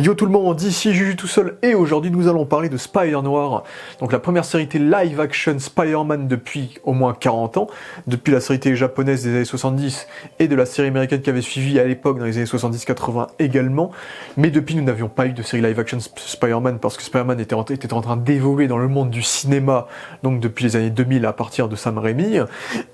Yo tout le monde, ici Juju tout seul, et aujourd'hui nous allons parler de Spider-Noir, donc la première série télé live-action Spider-Man depuis au moins 40 ans, depuis la série télé japonaise des années 70 et de la série américaine qui avait suivi à l'époque dans les années 70-80 également, mais depuis nous n'avions pas eu de série live-action Spider-Man parce que Spider-Man était en train d'évoluer dans le monde du cinéma, donc depuis les années 2000 à partir de Sam Raimi,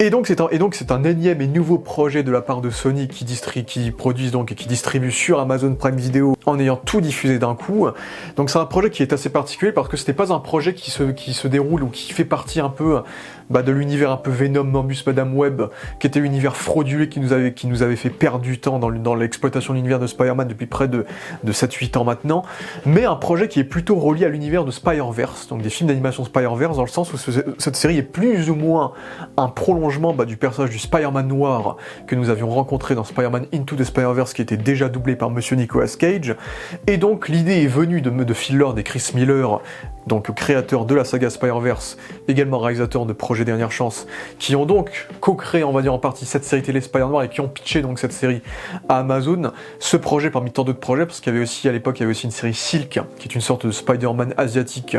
et donc c'est un énième et nouveau projet de la part de Sony qui produisent donc et qui distribue sur Amazon Prime Video en ayant tout diffusé d'un coup. Donc c'est un projet qui est assez particulier parce que c'était pas un projet qui se déroule ou qui fait partie un peu de l'univers un peu Venom, Morbus, Madame Web, qui était l'univers frauduleux qui nous avait fait perdre du temps dans l'exploitation de l'univers de Spider-Man depuis près de 7-8 ans maintenant, mais un projet qui est plutôt relié à l'univers de Spider-Verse, donc des films d'animation Spider-Verse, dans le sens où cette série est plus ou moins un prolongement du personnage du Spider-Man noir que nous avions rencontré dans Spider-Man Into the Spider-Verse, qui était déjà doublé par Monsieur Nicolas Cage. Et donc l'idée est venue de Phil Lord et Chris Miller, donc créateurs de la saga Spider-Verse, également réalisateurs de Projet Dernière Chance, qui ont donc co-créé, on va dire en partie, cette série télé Spider-Noir et qui ont pitché donc cette série à Amazon. Ce projet parmi tant d'autres projets, parce qu'il y avait aussi à l'époque une série Silk, qui est une sorte de Spider-Man asiatique,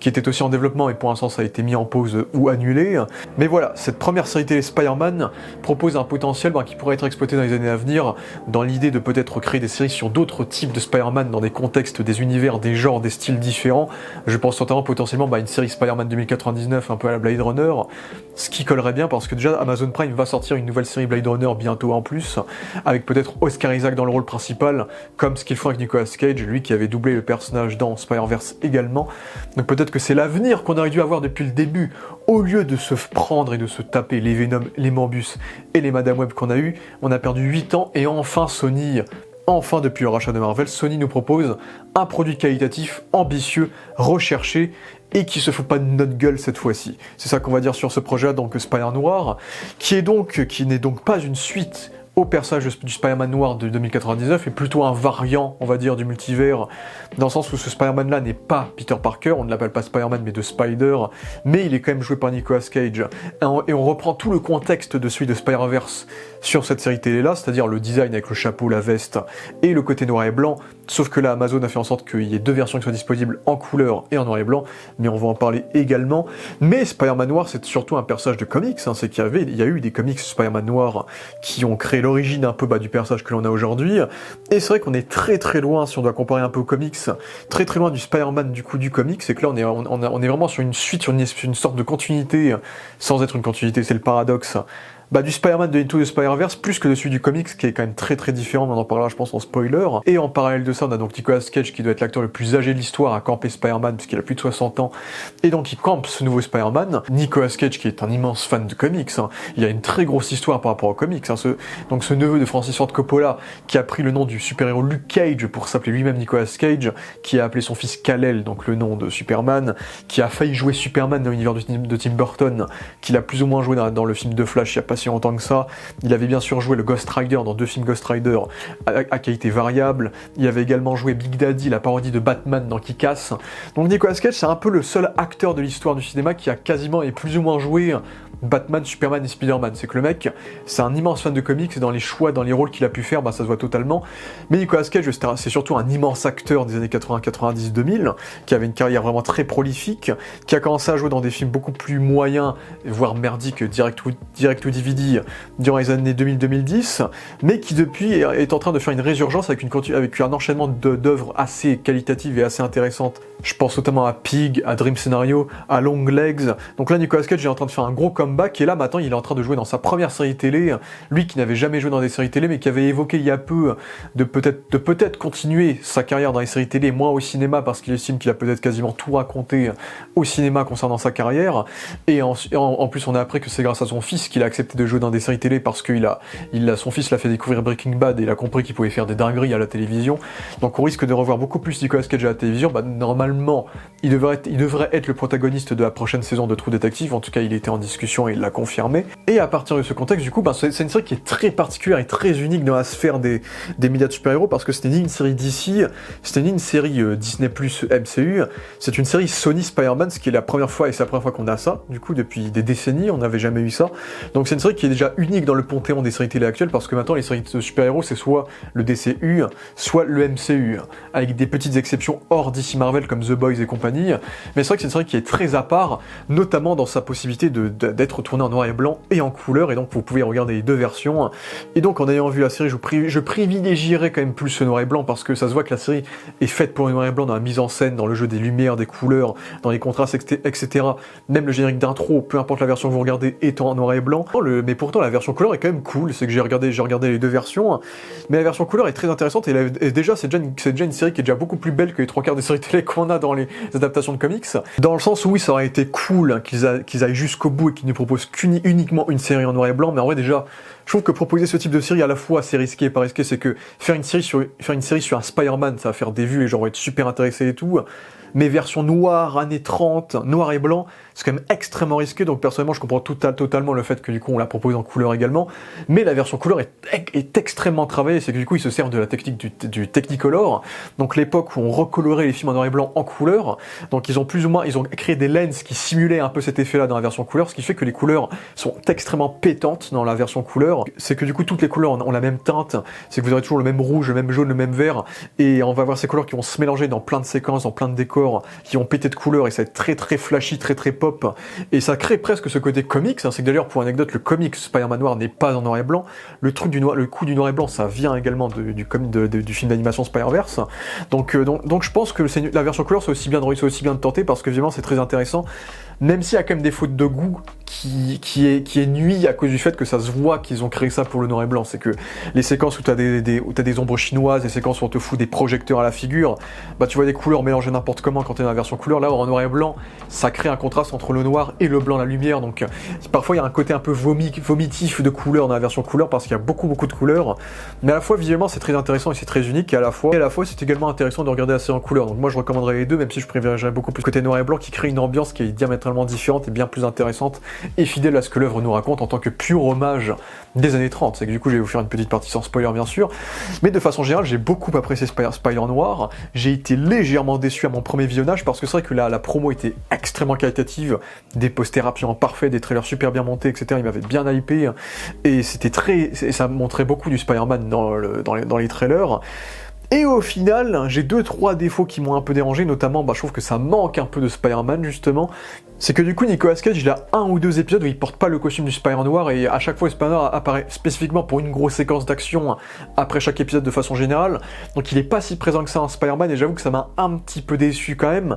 qui était aussi en développement et pour l'instant ça a été mis en pause ou annulé. Mais voilà, cette première série télé Spider-Man propose un potentiel qui pourrait être exploité dans les années à venir, dans l'idée de peut-être créer des séries sur d'autres types de Spider-Man, dans des contextes, des univers, des genres, des styles différents. Je pense notamment potentiellement une série Spider-Man 2099 un peu à la Blade Runner, ce qui collerait bien parce que déjà Amazon Prime va sortir une nouvelle série Blade Runner bientôt en plus, avec peut-être Oscar Isaac dans le rôle principal, comme ce qu'ils font avec Nicolas Cage, lui qui avait doublé le personnage dans Spider-Verse également. Donc peut-être que c'est l'avenir qu'on aurait dû avoir depuis le début, au lieu de se prendre et de se taper les Venom, les Morbus et les Madame Web qu'on a eu. On a perdu 8 ans et enfin Sony, depuis le rachat de Marvel, Sony nous propose un produit qualitatif, ambitieux, recherché et qui se fout pas de notre gueule cette fois-ci. C'est ça qu'on va dire sur ce projet, donc Spider-Noir, qui n'est donc pas une suite au personnage du Spider-Man noir de 2099 est plutôt un variant, on va dire, du multivers, dans le sens où ce Spider-Man-là n'est pas Peter Parker, on ne l'appelle pas Spider-Man mais de Spider, mais il est quand même joué par Nicolas Cage, et on reprend tout le contexte de celui de Spider-Verse sur cette série télé-là, c'est-à-dire le design avec le chapeau, la veste, et le côté noir et blanc, sauf que là, Amazon a fait en sorte qu'il y ait deux versions qui soient disponibles en couleur et en noir et blanc, mais on va en parler également. Mais Spider-Man noir, c'est surtout un personnage de comics, c'est qu'il y a eu des comics Spider-Man noir qui ont créé l'origine un peu du personnage que l'on a aujourd'hui, et c'est vrai qu'on est très très loin, si on doit comparer un peu aux comics, très très loin du Spider-Man du comics, c'est que là on est vraiment sur une suite, sur une sorte de continuité, sans être une continuité, c'est le paradoxe, du Spider-Man de Into the Spider-Verse, plus que de celui du comics, qui est quand même très très différent, mais on en parlera je pense en spoiler. Et en parallèle de ça, on a donc Nicolas Cage, qui doit être l'acteur le plus âgé de l'histoire à camper Spider-Man, puisqu'il a plus de 60 ans, et donc il campe ce nouveau Spider-Man. Nicolas Cage, qui est un immense fan de comics, il a une très grosse histoire par rapport aux comics, donc ce neveu de Francis Ford Coppola, qui a pris le nom du super-héros Luke Cage pour s'appeler lui-même Nicolas Cage, qui a appelé son fils Kal-El, donc le nom de Superman, qui a failli jouer Superman dans l'univers de Tim Burton, qu'il a plus ou moins joué dans le film de Flash il y a pas si longtemps que ça. Il avait bien sûr joué le Ghost Rider dans 2 films Ghost Rider à qualité variable. Il avait également joué Big Daddy, la parodie de Batman dans Kick-Ass. Donc Nicolas Cage, c'est un peu le seul acteur de l'histoire du cinéma qui a quasiment et plus ou moins joué Batman, Superman et Spider-Man. C'est que le mec, c'est un immense fan de comics et dans les choix, dans les rôles qu'il a pu faire, ça se voit totalement. Mais Nicolas Cage, c'est surtout un immense acteur des années 80, 90, 2000, qui avait une carrière vraiment très prolifique, qui a commencé à jouer dans des films beaucoup plus moyens, voire merdiques, direct ou DVD, durant les années 2000-2010, mais qui depuis est en train de faire une résurgence avec un enchaînement d'œuvres assez qualitatives et assez intéressantes. Je pense notamment à Pig, à Dream Scenario, à Long Legs. Donc là, Nicolas Cage est en train de faire un gros comeback, et là maintenant il est en train de jouer dans sa première série télé, lui qui n'avait jamais joué dans des séries télé, mais qui avait évoqué il y a peu de peut-être continuer sa carrière dans les séries télé, moins au cinéma, parce qu'il estime qu'il a peut-être quasiment tout raconté au cinéma concernant sa carrière, et en plus on a appris que c'est grâce à son fils qu'il a accepté de jouer dans des séries télé, parce que son fils l'a fait découvrir Breaking Bad, et il a compris qu'il pouvait faire des dingueries à la télévision, donc on risque de revoir beaucoup plus Nicolas Cage à la télévision. Normalement, il devrait être le protagoniste de la prochaine saison de True Detective, en tout cas il était en discussion et il l'a confirmé. Et à partir de ce contexte, du coup, c'est une série qui est très particulière et très unique dans la sphère des médias de super-héros, parce que c'était ni une série DC, c'était ni une série Disney Plus MCU, c'est une série Sony Spider-Man, ce qui est la première fois, et c'est la première fois qu'on a ça, du coup, depuis des décennies, on n'avait jamais eu ça. Donc c'est une série série qui est déjà unique dans le panthéon des séries télé actuelles, parce que maintenant les séries de super-héros c'est soit le DCU, soit le MCU, avec des petites exceptions hors DC Marvel comme The Boys et compagnie, mais c'est vrai que c'est une série qui est très à part, notamment dans sa possibilité d'être tournée en noir et blanc et en couleur, et donc vous pouvez regarder les deux versions, et donc en ayant vu la série, je privilégierais quand même plus ce noir et blanc, parce que ça se voit que la série est faite pour le noir et blanc dans la mise en scène, dans le jeu des lumières, des couleurs, dans les contrastes, etc. Même le générique d'intro, peu importe la version que vous regardez, est en noir et blanc. Mais pourtant, la version couleur est quand même cool. C'est que j'ai regardé les deux versions, mais la version couleur est très intéressante. Et déjà, c'est déjà une série qui est déjà beaucoup plus belle que les trois quarts des séries télé qu'on a dans les adaptations de comics. Dans le sens où oui, ça aurait été cool qu'ils aillent jusqu'au bout et qu'ils ne proposent uniquement une série en noir et blanc. Mais en vrai, déjà, je trouve que proposer ce type de série à la fois c'est risqué et pas risqué. C'est que faire une série sur un Spider-Man, ça va faire des vues, les gens vont être super intéressés et tout. Mais version noire, années 30, noir et blanc, c'est quand même extrêmement risqué, donc personnellement je comprends totalement le fait que du coup on la propose en couleur également, mais la version couleur est extrêmement travaillée, c'est que du coup ils se servent de la technique du Technicolor, donc l'époque où on recolorait les films en noir et blanc en couleur, donc ils ont créé des lenses qui simulaient un peu cet effet là dans la version couleur, ce qui fait que les couleurs sont extrêmement pétantes dans la version couleur, c'est que du coup toutes les couleurs ont la même teinte, c'est que vous aurez toujours le même rouge, le même jaune, le même vert, et on va avoir ces couleurs qui vont se mélanger dans plein de séquences, dans plein de décors, qui vont péter de couleurs, et ça va être très très flashy, très très pop, et ça crée presque ce côté comics, hein. C'est que d'ailleurs pour anecdote le comics Spider-Man noir n'est pas en noir et blanc, le coup du noir et blanc ça vient également du film d'animation Spider-Verse, donc je pense que la version couleur c'est aussi bien de tenter, parce que évidemment c'est très intéressant, même s'il y a quand même des fautes de goût qui est nuit à cause du fait que ça se voit qu'ils ont créé ça pour le noir et blanc, c'est que les séquences où t'as des ombres chinoises, les séquences où on te fout des projecteurs à la figure, bah tu vois des couleurs mélangées n'importe comment quand t'es dans la version couleur, là en noir et blanc, ça crée un contraste entre le noir et le blanc, la lumière, donc parfois il y a un côté un peu vomitif de couleur dans la version couleur, parce qu'il y a beaucoup de couleurs, mais à la fois visuellement c'est très intéressant et c'est très unique, et à la fois c'est également intéressant de regarder la série en couleur, donc moi je recommanderais les deux, même si je privilégierais beaucoup plus le côté noir et blanc qui crée une ambiance qui est diamétralement différente et bien plus intéressante et fidèle à ce que l'œuvre nous raconte en tant que pur hommage des années 30. C'est que du coup je vais vous faire une petite partie sans spoiler bien sûr, mais de façon générale j'ai beaucoup apprécié Spider Noir, j'ai été légèrement déçu à mon premier visionnage, parce que c'est vrai que la promo était extrêmement qualitative, des posters absolument parfaits, des trailers super bien montés, etc. Il m'avait bien hypé, et ça montrait beaucoup du Spider-Man dans les trailers. Et au final, j'ai 2-3 défauts qui m'ont un peu dérangé, notamment je trouve que ça manque un peu de Spider-Man justement. C'est que du coup Nicolas Cage il a 1 ou 2 épisodes où il porte pas le costume du Spider Noir, et à chaque fois le Spider Noir apparaît spécifiquement pour une grosse séquence d'action après chaque épisode de façon générale, donc il est pas si présent que ça en Spider-Man, et j'avoue que ça m'a un petit peu déçu quand même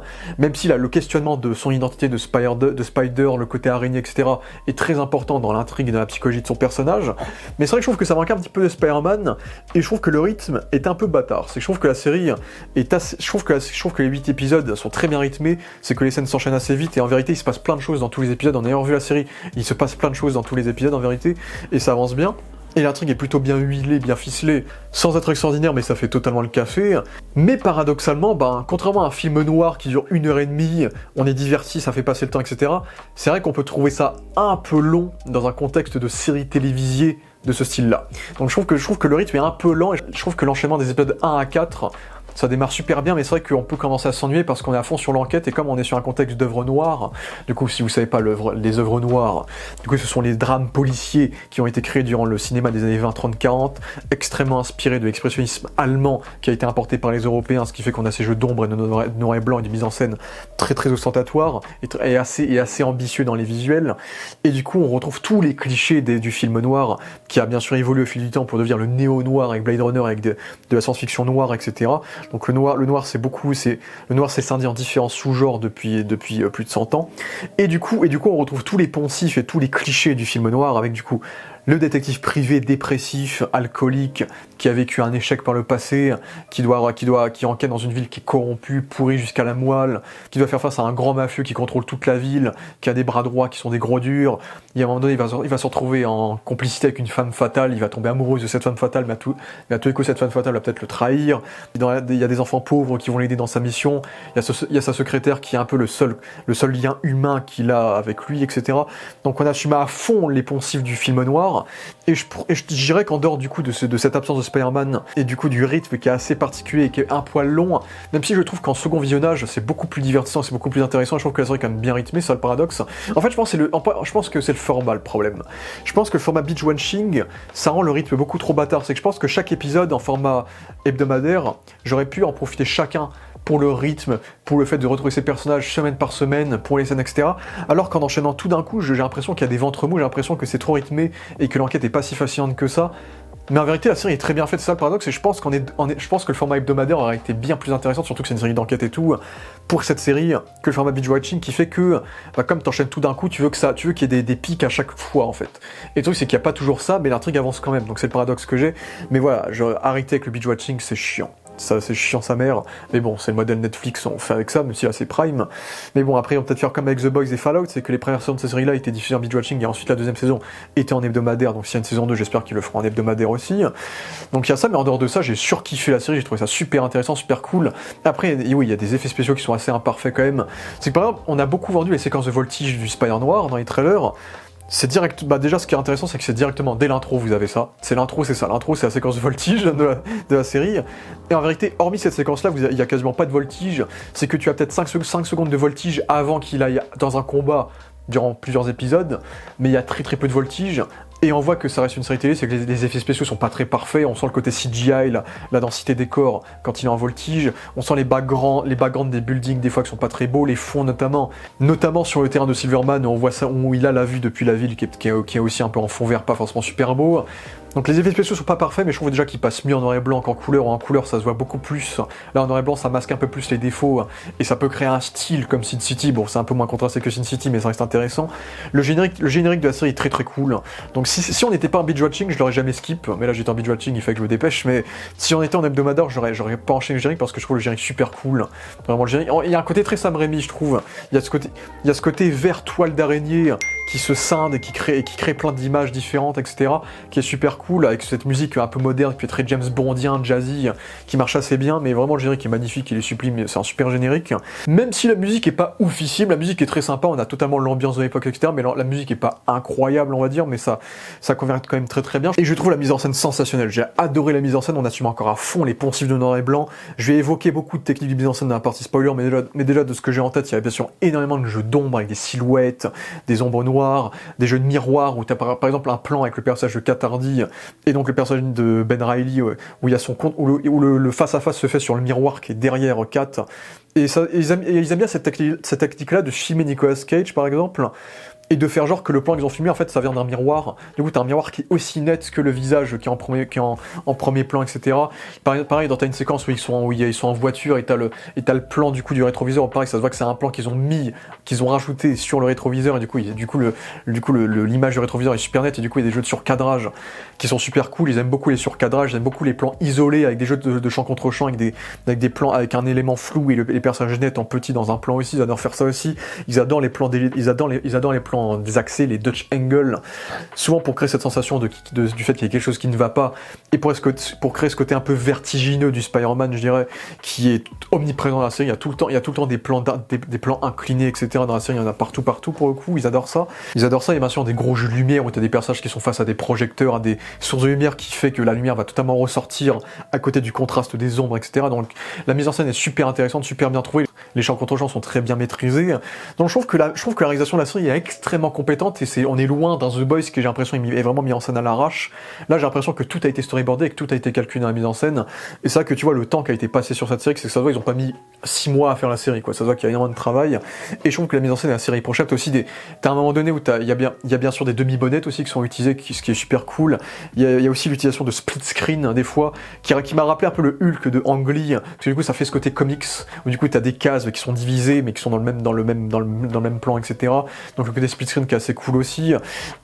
si là le questionnement de son identité de Spider, le côté araignée, etc. est très important dans l'intrigue et dans la psychologie de son personnage, mais c'est vrai que je trouve que ça manque un petit peu de Spider-Man, et je trouve que le rythme est un peu bâtard, c'est que je trouve que la série est assez... je trouve que les 8 épisodes sont très bien rythmés, c'est que les scènes s'enchaînent assez vite, et en vérité il se passe plein de choses dans tous les épisodes, en ayant vu la série, il se passe plein de choses dans tous les épisodes en vérité, et ça avance bien. Et l'intrigue est plutôt bien huilée, bien ficelée, sans être extraordinaire, mais ça fait totalement le café. Mais paradoxalement, contrairement à un film noir qui dure 1h30, on est diverti, ça fait passer le temps, etc., c'est vrai qu'on peut trouver ça un peu long dans un contexte de série télévisée de ce style-là. Donc je trouve que le rythme est un peu lent, et je trouve que l'enchaînement des épisodes 1 à 4, ça démarre super bien, mais c'est vrai qu'on peut commencer à s'ennuyer parce qu'on est à fond sur l'enquête, et comme on est sur un contexte d'œuvres noires, du coup si vous savez pas les œuvres noires, du coup ce sont les drames policiers qui ont été créés durant le cinéma des années 20, 30, 40, extrêmement inspirés de l'expressionnisme allemand qui a été importé par les Européens, ce qui fait qu'on a ces jeux d'ombre et de noir et blanc et de mise en scène très très ostentatoires et assez ambitieux dans les visuels, et du coup on retrouve tous les clichés du film noir qui a bien sûr évolué au fil du temps pour devenir le néo-noir avec Blade Runner, avec de la science-fiction noire, etc. Donc le noir c'est scindé en différents sous-genres depuis plus de 100 ans. Et du coup on retrouve tous les poncifs et tous les clichés du film noir, avec du coup le détective privé dépressif, alcoolique, qui a vécu un échec par le passé, qui enquête dans une ville qui est corrompue, pourrie jusqu'à la moelle, qui doit faire face à un grand mafieux qui contrôle toute la ville, qui a des bras droits qui sont des gros durs. Et à un moment donné, il va se retrouver en complicité avec une femme fatale, il va tomber amoureux de cette femme fatale, mais à tout écho, cette femme fatale va peut-être le trahir. Il y a des enfants pauvres qui vont l'aider dans sa mission, il y a sa secrétaire qui est un peu le seul lien humain qu'il a avec lui, etc. Donc on assume à fond les poncifs du film noir, Noir, et je dirais qu'en dehors du coup de cette absence de Spider-Man, et du coup du rythme qui est assez particulier et qui est un poil long, même si je trouve qu'en second visionnage, c'est beaucoup plus divertissant, c'est beaucoup plus intéressant, et je trouve que la série est quand même bien rythmée, c'est ça le paradoxe. En fait, je pense que c'est le format le problème. Je pense que le format binge-watching, ça rend le rythme beaucoup trop bâtard, c'est que je pense que chaque épisode en format hebdomadaire, j'aurais pu en profiter chacun pour le rythme, pour le fait de retrouver ces personnages semaine par semaine, pour les scènes, etc. Alors qu'en enchaînant tout d'un coup, j'ai l'impression qu'il y a des ventres mous, j'ai l'impression que c'est trop rythmé et que l'enquête est pas si fascinante que ça. Mais en vérité, la série est très bien faite, c'est ça le paradoxe, et je pense que le format hebdomadaire aurait été bien plus intéressant, surtout que c'est une série d'enquête et tout, pour cette série, que le format binge-watching qui fait que, comme t'enchaînes tout d'un coup, tu veux qu'il y ait des pics à chaque fois, en fait. Et le truc, c'est qu'il n'y a pas toujours ça, mais l'intrigue avance quand même, donc c'est le paradoxe que j'ai. Mais voilà, arrêter avec le binge-watching, c'est chiant. Ça, c'est chiant sa mère, mais bon, c'est le modèle Netflix, on fait avec ça, même si là c'est Prime. Mais bon, après, on va peut-être faire comme avec The Boys et Fallout, c'est que les premières saisons de cette série-là étaient diffusées en binge-watching, et ensuite la deuxième saison était en hebdomadaire, donc s'il y a une saison 2, j'espère qu'ils le feront en hebdomadaire aussi. Donc il y a ça, mais en dehors de ça, j'ai surkiffé la série, j'ai trouvé ça super intéressant, super cool. Après, oui, il y a des effets spéciaux qui sont assez imparfaits quand même. C'est que par exemple, on a beaucoup vendu les séquences de voltige du Spider-Noir dans les trailers. C'est direct. Bah déjà, ce qui est intéressant, c'est que c'est directement dès l'intro, vous avez ça. C'est l'intro, c'est ça. L'intro, c'est la séquence de voltige de la série. Et en vérité, hormis cette séquence-là, il y a quasiment pas de voltige. C'est que tu as peut-être 5 secondes de voltige avant qu'il aille dans un combat durant plusieurs épisodes, mais il y a très très peu de voltige. Et on voit que ça reste une série télé, c'est que les effets spéciaux sont pas très parfaits, on sent le côté CGI, la densité des corps quand il est en voltige, on sent les backgrounds des buildings des fois qui sont pas très beaux, les fonds notamment sur le terrain de Silverman, on voit ça, où il a la vue depuis la ville qui est aussi un peu en fond vert, pas forcément super beau. Donc les effets spéciaux sont pas parfaits, mais je trouve déjà qu'ils passent mieux en noir et blanc qu'en couleur. En couleur, ça se voit beaucoup plus. Là, en noir et blanc, ça masque un peu plus les défauts, et ça peut créer un style comme Sin City. Bon, c'est un peu moins contrasté que Sin City, mais ça reste intéressant. Le générique de la série est très très cool. Donc si on n'était pas en binge-watching, je l'aurais jamais skip. Mais là, j'étais en binge-watching, il fallait que je me dépêche. Mais si on était en hebdomadaire, j'aurais pas enchaîné le générique parce que je trouve le générique super cool. Vraiment, le générique. Il y a un côté très Sam Raimi, je trouve. Il y a ce côté vert toile d'araignée qui se scinde et qui crée plein d'images différentes, etc., qui est super cool, avec cette musique un peu moderne, qui est très James Bondien, jazzy, qui marche assez bien, mais vraiment le générique est magnifique, il est sublime, c'est un super générique. Même si la musique est pas oufissime, la musique est très sympa, on a totalement l'ambiance de l'époque, etc., mais la musique est pas incroyable, on va dire, mais ça convient quand même très très bien. Et je trouve la mise en scène sensationnelle, j'ai adoré la mise en scène, on assume encore à fond les poncifs de noir et blanc. Je vais évoquer beaucoup de techniques de mise en scène dans la partie spoiler, mais déjà de ce que j'ai en tête, il y a bien sûr énormément de jeux d'ombre avec des silhouettes, des ombres noires, des jeux de miroirs où tu as par exemple un plan avec le personnage de Katardi et donc le personnage de Ben Reilly où il y a son compte, où le face-à-face se fait sur le miroir qui est derrière Kat. Et ils aiment bien cette tactique-là de filmer Nicolas Cage par exemple, et de faire genre que le plan qu'ils ont filmé en fait ça vient d'un miroir. Du coup t'as un miroir qui est aussi net que le visage qui est en premier plan, etc. Pareil t'as une séquence où ils sont en voiture et t'as le plan du coup du rétroviseur. Pareil ça se voit que c'est un plan qu'ils ont rajouté sur le rétroviseur et du coup l'image du rétroviseur est super nette et du coup il y a des jeux de surcadrage qui sont super cool. Ils aiment beaucoup les surcadrages, ils aiment beaucoup les plans isolés avec des jeux de champ contre champ avec des plans avec un élément flou et les personnages nets en petit dans un plan aussi. Ils adorent faire ça aussi. Ils adorent les plans des accès, les Dutch angles, souvent pour créer cette sensation du fait qu'il y a quelque chose qui ne va pas, et pour créer ce côté un peu vertigineux du Spider-Man, je dirais, qui est omniprésent dans la série. Il y a tout le temps des plans inclinés, etc. dans la série, il y en a partout pour le coup, ils adorent ça, et bien sûr des gros jeux de lumière où tu as des personnages qui sont face à des projecteurs, à des sources de lumière qui fait que la lumière va totalement ressortir à côté du contraste des ombres, etc. Donc la mise en scène est super intéressante, super bien trouvée, les champs contre champs sont très bien maîtrisés, donc je trouve que la réalisation de la série est extrêmement compétente, et on est loin dans The Boys qui j'ai l'impression est vraiment mis en scène à l'arrache. Là j'ai l'impression que tout a été storyboardé et que tout a été calculé dans la mise en scène, et c'est vrai que tu vois le temps qui a été passé sur cette série, c'est que ça se voit ils ont pas mis 6 mois à faire la série quoi, ça se voit qu'il y a énormément de travail, et je trouve que la mise en scène est assez irréprochable. T'as aussi t'as un moment donné où il y a bien sûr des demi-bonnettes aussi qui sont utilisées, ce qui est super cool. Il y a aussi l'utilisation de split screen des fois qui m'a rappelé un peu le Hulk de Ang Lee, parce que du coup ça fait ce côté comics où du coup t'as des cases qui sont divisées mais qui sont dans le même plan, etc. Donc le côté split screen qui est assez cool aussi,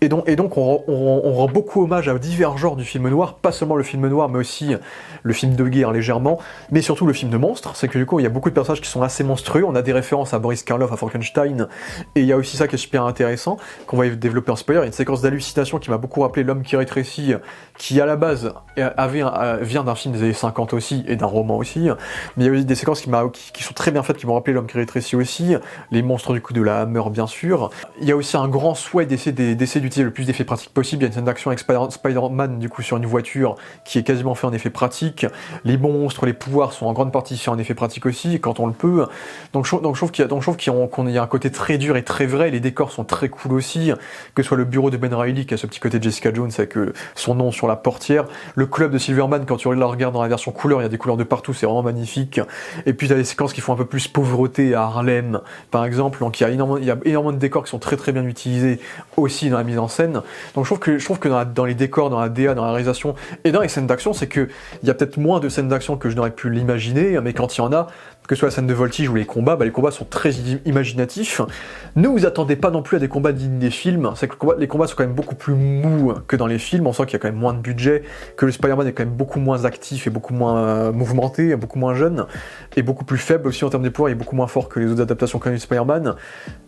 et donc on rend beaucoup hommage à divers genres du film noir, pas seulement le film noir mais aussi le film de guerre légèrement, mais surtout le film de monstres. C'est que du coup il y a beaucoup de personnages qui sont assez monstrueux, on a des références à Boris Karloff, à Frankenstein, et il y a aussi ça qui est super intéressant, qu'on va développer en spoiler. Il y a une séquence d'hallucination qui m'a beaucoup rappelé L'homme qui rétrécit, qui à la base vient d'un film des années 50 aussi, et d'un roman aussi, mais il y a aussi des séquences qui sont très bien faites, qui m'ont rappelé L'homme qui rétrécit aussi, les monstres du coup de la Hammer bien sûr. Il y a a aussi un grand souhait d'essayer d'utiliser le plus d'effets pratiques possible. Il y a une scène d'action avec Spider-Man du coup sur une voiture qui est quasiment fait en effet pratique. Les monstres, les pouvoirs sont en grande partie faits en effet pratique aussi, quand on le peut. Donc je trouve qu'il y a un côté très dur et très vrai. Les décors sont très cool aussi, que ce soit le bureau de Ben Reilly qui a ce petit côté de Jessica Jones avec son nom sur la portière. Le club de Silverman, quand tu la regardes dans la version couleur, il y a des couleurs de partout, c'est vraiment magnifique. Et puis il y a des séquences qui font un peu plus pauvreté à Harlem, par exemple. Donc il y a énormément de décors qui sont très très bien utilisés aussi dans la mise en scène. Donc je trouve que dans les décors, dans la DA, dans la réalisation et dans les scènes d'action, c'est que il y a peut-être moins de scènes d'action que je n'aurais pu l'imaginer, mais quand il y en a, que ce soit la scène de voltige ou les combats sont très imaginatifs. Ne vous attendez pas non plus à des combats dignes des films, c'est que les combats sont quand même beaucoup plus mous que dans les films, on sent qu'il y a quand même moins de budget, que le Spider-Man est quand même beaucoup moins actif et beaucoup moins mouvementé, beaucoup moins jeune, et beaucoup plus faible aussi en termes de pouvoir, il est beaucoup moins fort que les autres adaptations connues de Spider-Man,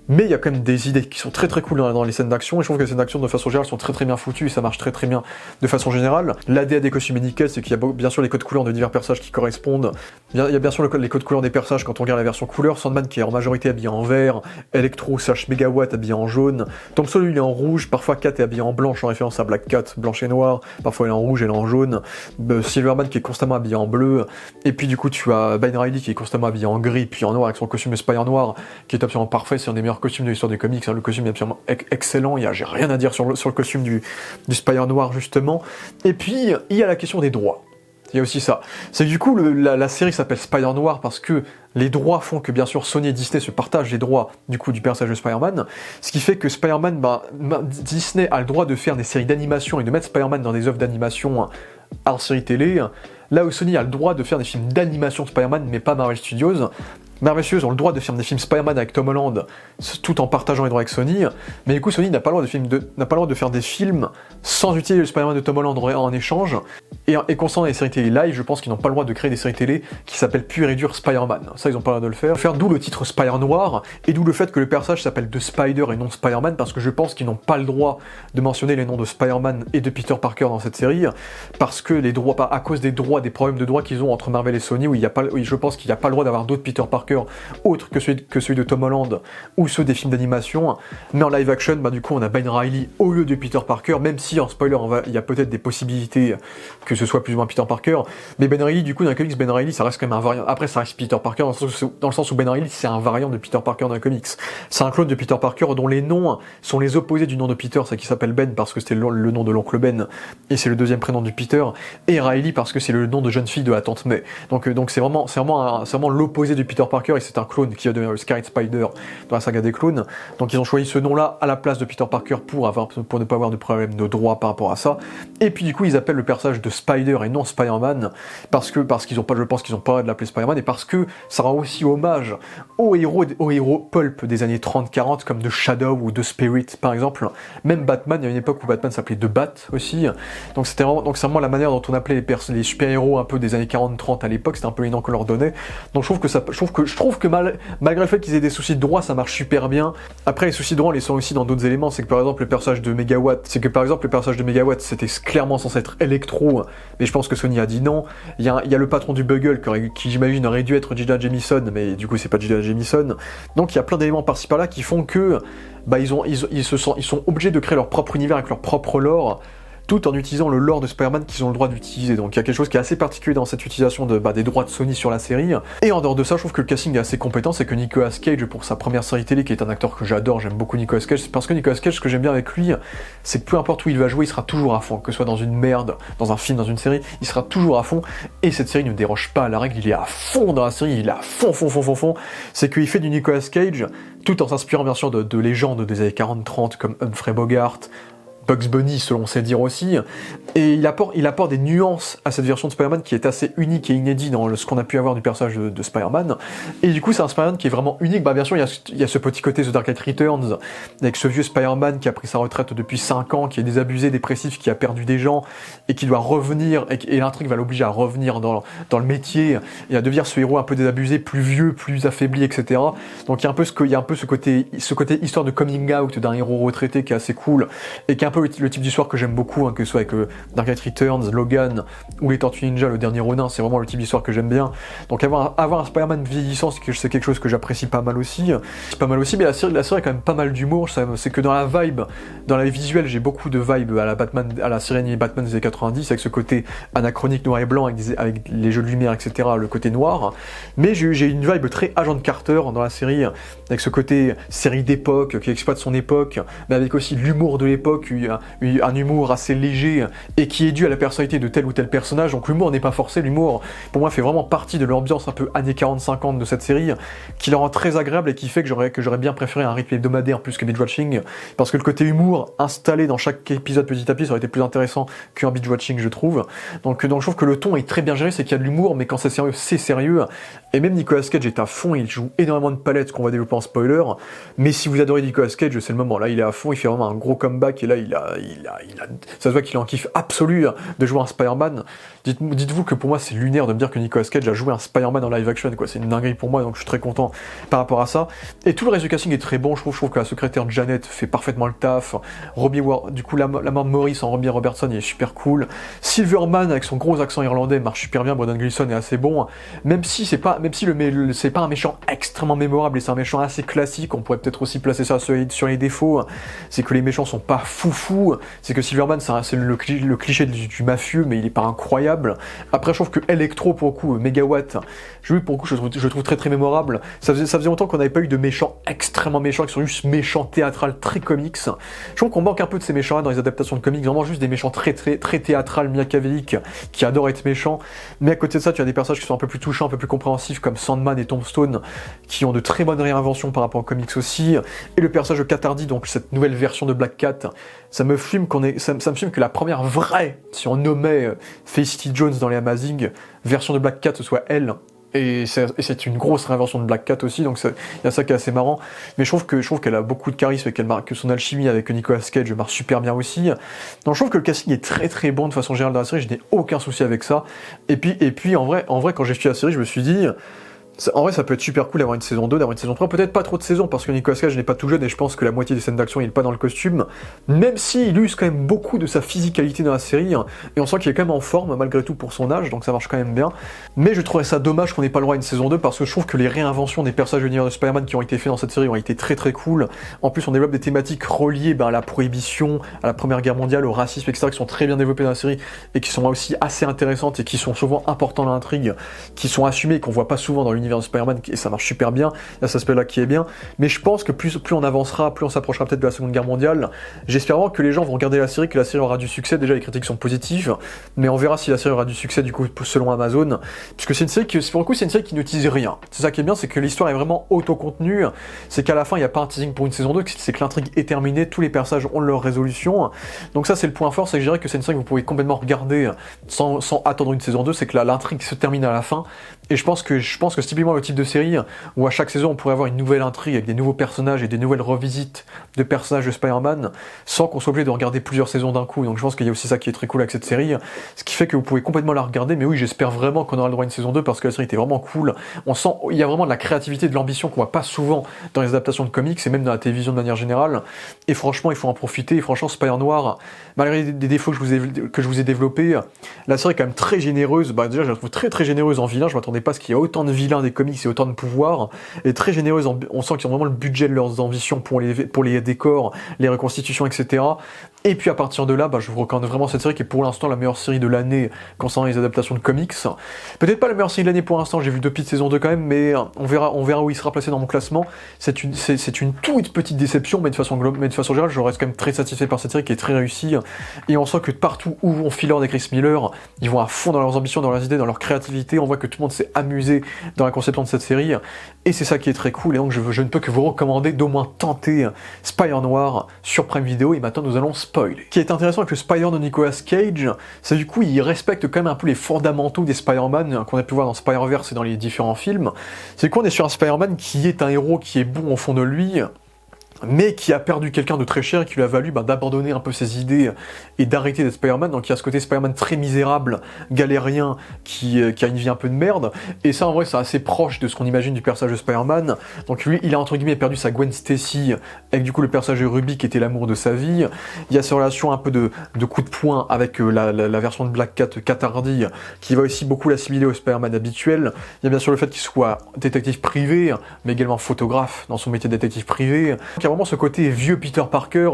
mais il y a quand même des idées qui sont très très cool dans les scènes d'action, et je trouve que les scènes d'action de façon générale sont très très bien foutues, et ça marche très très bien de façon générale. L'ADA des costumes est nickel, c'est qu'il y a bien sûr les codes couleurs de divers personnages qui correspondent, il y a bien sûr les codes couleurs des personnages quand on regarde la version couleur, Sandman qui est en majorité habillé en vert, Electro / Megawatt habillé en jaune, Thompson lui il est en rouge, parfois Cat est habillé en blanche en référence à Black Cat, blanche et noire, parfois elle est en rouge, elle est en jaune, Silverman qui est constamment habillé en bleu, et puis du coup tu as Ben Reilly qui est constamment habillé en gris puis en noir avec son costume de Spider noir qui est absolument parfait, c'est un des meilleurs costumes de l'histoire des comics, hein. Le costume est absolument excellent, j'ai rien à dire sur le costume du Spider noir justement, et puis il y a la question des droits. Il y a aussi ça. C'est que du coup, la série s'appelle Spider Noir parce que les droits font que, bien sûr, Sony et Disney se partagent les droits, du coup, du personnage de Spider-Man. Ce qui fait que Spider-Man, Disney a le droit de faire des séries d'animation et de mettre Spider-Man dans des œuvres d'animation hors série télé. Là où Sony a le droit de faire des films d'animation de Spider-Man, mais pas Marvel Studios. Marvel Studios ont le droit de faire des films Spider-Man avec Tom Holland, tout en partageant les droits avec Sony, mais du coup Sony n'a pas le droit de faire des films sans utiliser le Spider-Man de Tom Holland en échange, et concernant les séries télé live, je pense qu'ils n'ont pas le droit de créer des séries télé qui s'appellent pur et dur Spider-Man. Ça, ils n'ont pas le droit de le faire. D'où le titre Spider Noir, et d'où le fait que le personnage s'appelle The Spider et non Spider-Man, parce que je pense qu'ils n'ont pas le droit de mentionner les noms de Spider-Man et de Peter Parker dans cette série, parce que à cause des problèmes de droits qu'ils ont entre Marvel et Sony, où je pense qu'il n'y a pas le droit d'avoir d'autres Peter Parker autres que celui de Tom Holland ou ceux des films d'animation, mais en live action, du coup on a Ben Reilly au lieu de Peter Parker, même si en spoiler il y a peut-être des possibilités que ce soit plus ou moins Peter Parker, mais Ben Reilly du coup dans les comics, Ben Reilly ça reste quand même un variant, après ça reste Peter Parker dans le sens où Ben Reilly c'est un variant de Peter Parker dans les comics, c'est un clone de Peter Parker dont les noms sont les opposés du nom de Peter, c'est qui s'appelle Ben parce que c'était le nom de l'oncle Ben et c'est le deuxième prénom du Peter, et Reilly parce que c'est le nom de jeune fille de la tante May, donc c'est vraiment l'opposé de Peter Parker, et c'est un clone qui va devenir le Scarlet Spider dans la saga des clones, donc ils ont choisi ce nom-là à la place de Peter Parker pour ne pas avoir de problème de droit par rapport à ça, et puis du coup ils appellent le personnage de Spider et non Spider-Man, parce qu'ils ont pas, je pense qu'ils ont pas de l'appeler Spider-Man, et parce que ça rend aussi hommage aux héros pulp des années 30-40 comme The Shadow ou The Spirit par exemple, même Batman, il y a une époque où Batman s'appelait The Bat aussi, donc c'est vraiment la manière dont on appelait les super-héros un peu des années 40-30 à l'époque, c'était un peu les noms qu'on leur donnait, donc je trouve que malgré le fait qu'ils aient des soucis de droit, ça marche super bien. Après, les soucis de droit, on les sent aussi dans d'autres éléments. C'est que par exemple, le personnage de Megawatt, c'était clairement censé être Electro, mais je pense que Sony a dit non. Il y a le patron du Bugle qui j'imagine aurait dû être J.J. Jameson, mais du coup, c'est pas J.J. Jameson. Donc, il y a plein d'éléments par-ci par-là qui font que ils sont obligés de créer leur propre univers avec leur propre lore, tout en utilisant le lore de Spider-Man qu'ils ont le droit d'utiliser. Donc il y a quelque chose qui est assez particulier dans cette utilisation des droits de Sony sur la série. Et en dehors de ça, je trouve que le casting est assez compétent, c'est que Nicolas Cage, pour sa première série télé, qui est un acteur que j'adore, j'aime beaucoup Nicolas Cage, c'est parce que Nicolas Cage, ce que j'aime bien avec lui, c'est que peu importe où il va jouer, il sera toujours à fond, que ce soit dans une merde, dans un film, dans une série, il sera toujours à fond, et cette série ne déroge pas à la règle, il est à fond dans la série, il est à fond, c'est qu'il fait du Nicolas Cage, tout en s'inspirant bien sûr de légendes des années 40-30, comme Humphrey Bogart, Bugs Bunny selon ses dires aussi, et il apporte des nuances à cette version de Spider-Man qui est assez unique et inédit dans ce qu'on a pu avoir du personnage de Spider-Man, et du coup c'est un Spider-Man qui est vraiment unique. Bien sûr il y a ce petit côté The Dark Knight Returns, avec ce vieux Spider-Man qui a pris sa retraite depuis 5 ans, qui est désabusé, dépressif, qui a perdu des gens, et qui doit revenir, et l'intrigue va l'obliger à revenir dans le métier, et à devenir ce héros un peu désabusé, plus vieux, plus affaibli, etc. Donc il y a un peu ce côté histoire de coming out d'un héros retraité qui est assez cool, et qui est un peu peu le type d'histoire que j'aime beaucoup, hein, que ce soit avec Dark Knight Returns, Logan ou les Tortues Ninja, le dernier Ronin, c'est vraiment le type d'histoire que j'aime bien. Donc avoir un Spider-Man vieillissant, c'est quelque chose que j'apprécie pas mal aussi. Mais la série a quand même pas mal d'humour. C'est que dans la vibe, dans la visuelle, j'ai beaucoup de vibe à la série animée Batman des années 90, avec ce côté anachronique noir et blanc, avec les jeux de lumière, etc., le côté noir. Mais j'ai une vibe très Agent Carter dans la série, avec ce côté série d'époque, qui exploite son époque, mais avec aussi l'humour de l'époque, un humour assez léger, et qui est dû à la personnalité de tel ou tel personnage. Donc l'humour n'est pas forcé, l'humour, pour moi, fait vraiment partie de l'ambiance un peu années 40-50 de cette série, qui la rend très agréable et qui fait que j'aurais bien préféré un rythme hebdomadaire plus que binge-watching, parce que le côté humour installé dans chaque épisode petit à petit, ça aurait été plus intéressant qu'un binge-watching, je trouve. Donc je trouve que le ton est très bien géré, c'est qu'il y a de l'humour, mais quand c'est sérieux, c'est sérieux. Et même Nicolas Cage est à fond, il joue énormément de palettes qu'on va développer en spoiler. Mais si vous adorez Nicolas Cage, c'est le moment. Là, il est à fond, il fait vraiment un gros comeback, et là, ça se voit qu'il en kiffe absolu de jouer un Spider-Man. Dites-vous que pour moi, c'est lunaire de me dire que Nicolas Cage a joué un Spider-Man en live action, quoi. C'est une dinguerie pour moi, donc je suis très content par rapport à ça. Et tout le reste du casting est très bon, je trouve que la secrétaire Janet fait parfaitement le taf. Du coup, la mort de Maurice en Robbie Robertson, il est super cool. Silverman, avec son gros accent irlandais, marche super bien. Brendan Gleeson est assez bon. Même si c'est pas un méchant extrêmement mémorable, et c'est un méchant assez classique, on pourrait peut-être aussi placer ça sur les défauts. C'est que les méchants sont pas foufou. C'est que Silverman, c'est le cliché du mafieux, mais il est pas incroyable. Après, je trouve que Electro, pour le coup, Megawatt, je trouve très très mémorable. Ça faisait longtemps qu'on n'avait pas eu de méchants extrêmement méchants, qui sont juste méchants théâtrales très comics. Je trouve qu'on manque un peu de ces méchants-là dans les adaptations de comics, vraiment juste des méchants très théâtrales, machiavéliques, qui adorent être méchants. Mais à côté de ça, tu as des personnages qui sont un peu plus touchants, un peu plus compréhensifs, comme Sandman et Tombstone, qui ont de très bonnes réinventions par rapport aux comics aussi. Et le personnage de Cat Hardy, donc cette nouvelle version de Black Cat, ça me fume que la première vraie, si on nommait Felicity Jones dans les Amazing, version de Black Cat, ce soit elle. Et c'est une grosse réinvention de Black Cat aussi, donc il y a ça qui est assez marrant. Mais je trouve qu'elle a beaucoup de charisme et que son alchimie avec Nicolas Cage marche super bien aussi. Donc je trouve que le casting est très très bon de façon générale dans la série, je n'ai aucun souci avec ça. Et puis en vrai, quand j'ai suivi la série, je me suis dit... En vrai, ça peut être super cool d'avoir une saison 2, d'avoir une saison 3, peut-être pas trop de saisons, parce que Nicolas Cage n'est pas tout jeune, et je pense que la moitié des scènes d'action, il n'est pas dans le costume, même s'il use quand même beaucoup de sa physicalité dans la série, et on sent qu'il est quand même en forme, malgré tout, pour son âge, donc ça marche quand même bien. Mais je trouverais ça dommage qu'on n'ait pas le droit à une saison 2, parce que je trouve que les réinventions des personnages de l'univers de Spider-Man qui ont été faits dans cette série ont été très très cool. En plus, on développe des thématiques reliées à la prohibition, à la Première Guerre mondiale, au racisme, etc., qui sont très bien développées dans la série, et qui sont aussi assez intéressantes, et qui sont souvent importantes dans l'intrigue, qui sont assumées, et qu'on voit pas souvent dans l'univers de Spider-Man, et ça marche super bien, il y a cet aspect-là qui est bien, mais je pense que plus on avancera, plus on s'approchera peut-être de la Seconde Guerre mondiale. J'espère vraiment que les gens vont regarder la série, que la série aura du succès. Déjà, les critiques sont positives, mais on verra si la série aura du succès du coup selon Amazon, puisque c'est une série pour le coup, c'est une série qui n'utilise rien. C'est ça qui est bien, c'est que l'histoire est vraiment autocontenue, c'est qu'à la fin, il n'y a pas un teasing pour une saison 2, c'est que l'intrigue est terminée, tous les personnages ont leur résolution, donc ça c'est le point fort, c'est que je dirais que c'est une série que vous pouvez complètement regarder sans attendre une saison 2, c'est que l'intrigue se termine à la fin, et je pense que c'est typiquement le type de série où à chaque saison on pourrait avoir une nouvelle intrigue avec des nouveaux personnages et des nouvelles revisites de personnages de Spider-Man sans qu'on soit obligé de regarder plusieurs saisons d'un coup. Donc je pense qu'il y a aussi ça qui est très cool avec cette série, ce qui fait que vous pouvez complètement la regarder. Mais oui, j'espère vraiment qu'on aura le droit à une saison 2 parce que la série était vraiment cool. On sent, il y a vraiment de la créativité et de l'ambition qu'on voit pas souvent dans les adaptations de comics et même dans la télévision de manière générale. Et franchement, il faut en profiter. Et franchement, Spider-Noir, malgré des défauts que je vous ai développés, la série est quand même très généreuse. Déjà, je la trouve très très généreuse en vilain. Je m'attendais pas à ce qu'il y ait autant de vilains des comics et autant de pouvoir. Et très généreuse, on sent qu'ils ont vraiment le budget de leurs ambitions pour les décors, les reconstitutions, etc. Et puis à partir de là, je vous recommande vraiment cette série qui est pour l'instant la meilleure série de l'année concernant les adaptations de comics. Peut-être pas la meilleure série de l'année pour l'instant, j'ai vu 2 petites saisons 2 quand même, mais on verra où il sera placé dans mon classement. C'est une toute petite déception, mais de façon générale, je reste quand même très satisfait par cette série qui est très réussie. Et on sent que partout où vont Fillon et Chris Miller, ils vont à fond dans leurs ambitions, dans leurs idées, dans leur créativité. On voit que tout le monde s'est amusé dans la conception de cette série. Et c'est ça qui est très cool. Et donc je ne peux que vous recommander d'au moins tenter Spider-Noir sur Prime Video. Et maintenant nous allons spoiler. Ce qui est intéressant avec le Spider de Nicolas Cage, c'est du coup il respecte quand même un peu les fondamentaux des Spider-Man qu'on a pu voir dans Spider-Verse et dans les différents films. C'est qu'on est sur un Spider-Man qui est un héros qui est bon au fond de lui, mais qui a perdu quelqu'un de très cher et qui lui a valu d'abandonner un peu ses idées et d'arrêter d'être Spider-Man. Donc il y a ce côté Spider-Man très misérable, galérien, qui a une vie un peu de merde, et ça en vrai c'est assez proche de ce qu'on imagine du personnage de Spider-Man. Donc lui il a entre guillemets perdu sa Gwen Stacy, avec du coup le personnage de Ruby qui était l'amour de sa vie. Il y a cette relation un peu de coup de poing avec la version de Black Cat, Cat Hardy, qui va aussi beaucoup l'assimiler au Spider-Man habituel. Il y a bien sûr le fait qu'il soit détective privé, mais également photographe dans son métier de détective privé. Il y a vraiment ce côté vieux Peter Parker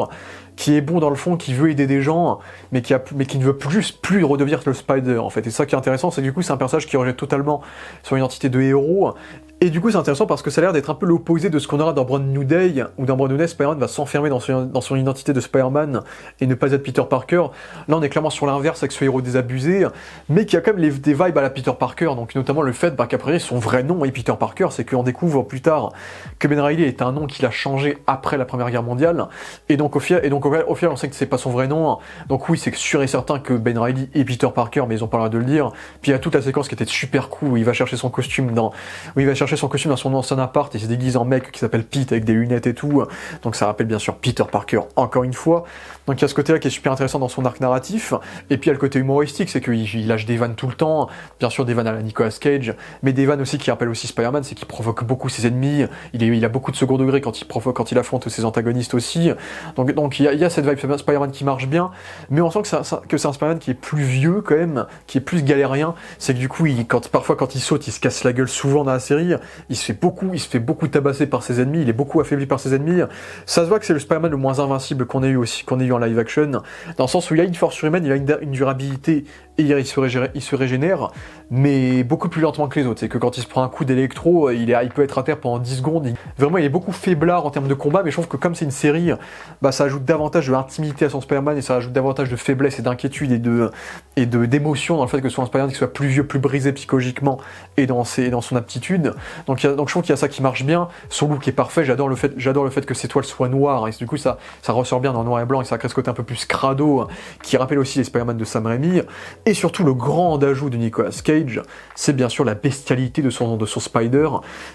qui est bon dans le fond, qui veut aider des gens, mais qui ne veut plus redevenir le Spider en fait. Et ça qui est intéressant, c'est que du coup c'est un personnage qui rejette totalement son identité de héros. Et du coup c'est intéressant parce que ça a l'air d'être un peu l'opposé de ce qu'on aura dans Brand New Day, où dans Brand New Day, Spider-Man va s'enfermer dans son identité de Spider-Man et ne pas être Peter Parker. Là on est clairement sur l'inverse avec ce héros désabusé, mais qui a quand même des vibes à la Peter Parker, donc notamment le fait qu'après son vrai nom est Peter Parker, c'est qu'on découvre plus tard que Ben Reilly est un nom qu'il a changé après la Première Guerre mondiale, et donc au final on sait que c'est pas son vrai nom, donc oui c'est sûr et certain que Ben Reilly est Peter Parker, mais ils ont pas l'air de le dire. Puis il y a toute la séquence qui était super cool où il va chercher son costume dans son ancien appart et il se déguise en mec qui s'appelle Pete avec des lunettes et tout, donc ça rappelle bien sûr Peter Parker encore une fois. Donc il y a ce côté là qui est super intéressant dans son arc narratif, et puis il y a le côté humoristique, c'est qu'il lâche des vannes tout le temps, bien sûr des vannes à la Nicolas Cage, mais des vannes aussi qui rappellent aussi Spider-Man, c'est qu'il provoque beaucoup ses ennemis, il a beaucoup de second degré quand il affronte ses antagonistes aussi, donc il y a cette vibe Spider-Man qui marche bien, mais on sent que c'est un Spider-Man qui est plus vieux quand même, qui est plus galérien. C'est que du coup parfois quand il saute il se casse la gueule souvent dans la série, il se fait beaucoup tabasser par ses ennemis, il est beaucoup affaibli par ses ennemis. Ça se voit que c'est le Spider-Man le moins invincible qu'on ait eu en live action, dans le sens où il a une force humaine, il a une durabilité et il se régénère, mais beaucoup plus lentement que les autres. C'est que quand il se prend un coup d'électro, il peut être à terre pendant 10 secondes. Vraiment, il est beaucoup faiblard en termes de combat, mais je trouve que comme c'est une série, ça ajoute davantage de intimité à son Spider-Man, et ça ajoute davantage de faiblesse et d'inquiétude et d'émotion dans le fait que ce soit un Spider-Man qui soit plus vieux, plus brisé psychologiquement et dans son aptitude. Donc je trouve qu'il y a ça qui marche bien. Son look est parfait, j'adore le fait que ses toiles soient noires, et du coup ça ressort bien dans le noir et blanc, et ça crée ce côté un peu plus crado, qui rappelle aussi les Spider-Man de Sam Raimi. Et surtout, le grand ajout de Nicolas Cage, c'est bien sûr la bestialité de son Spider.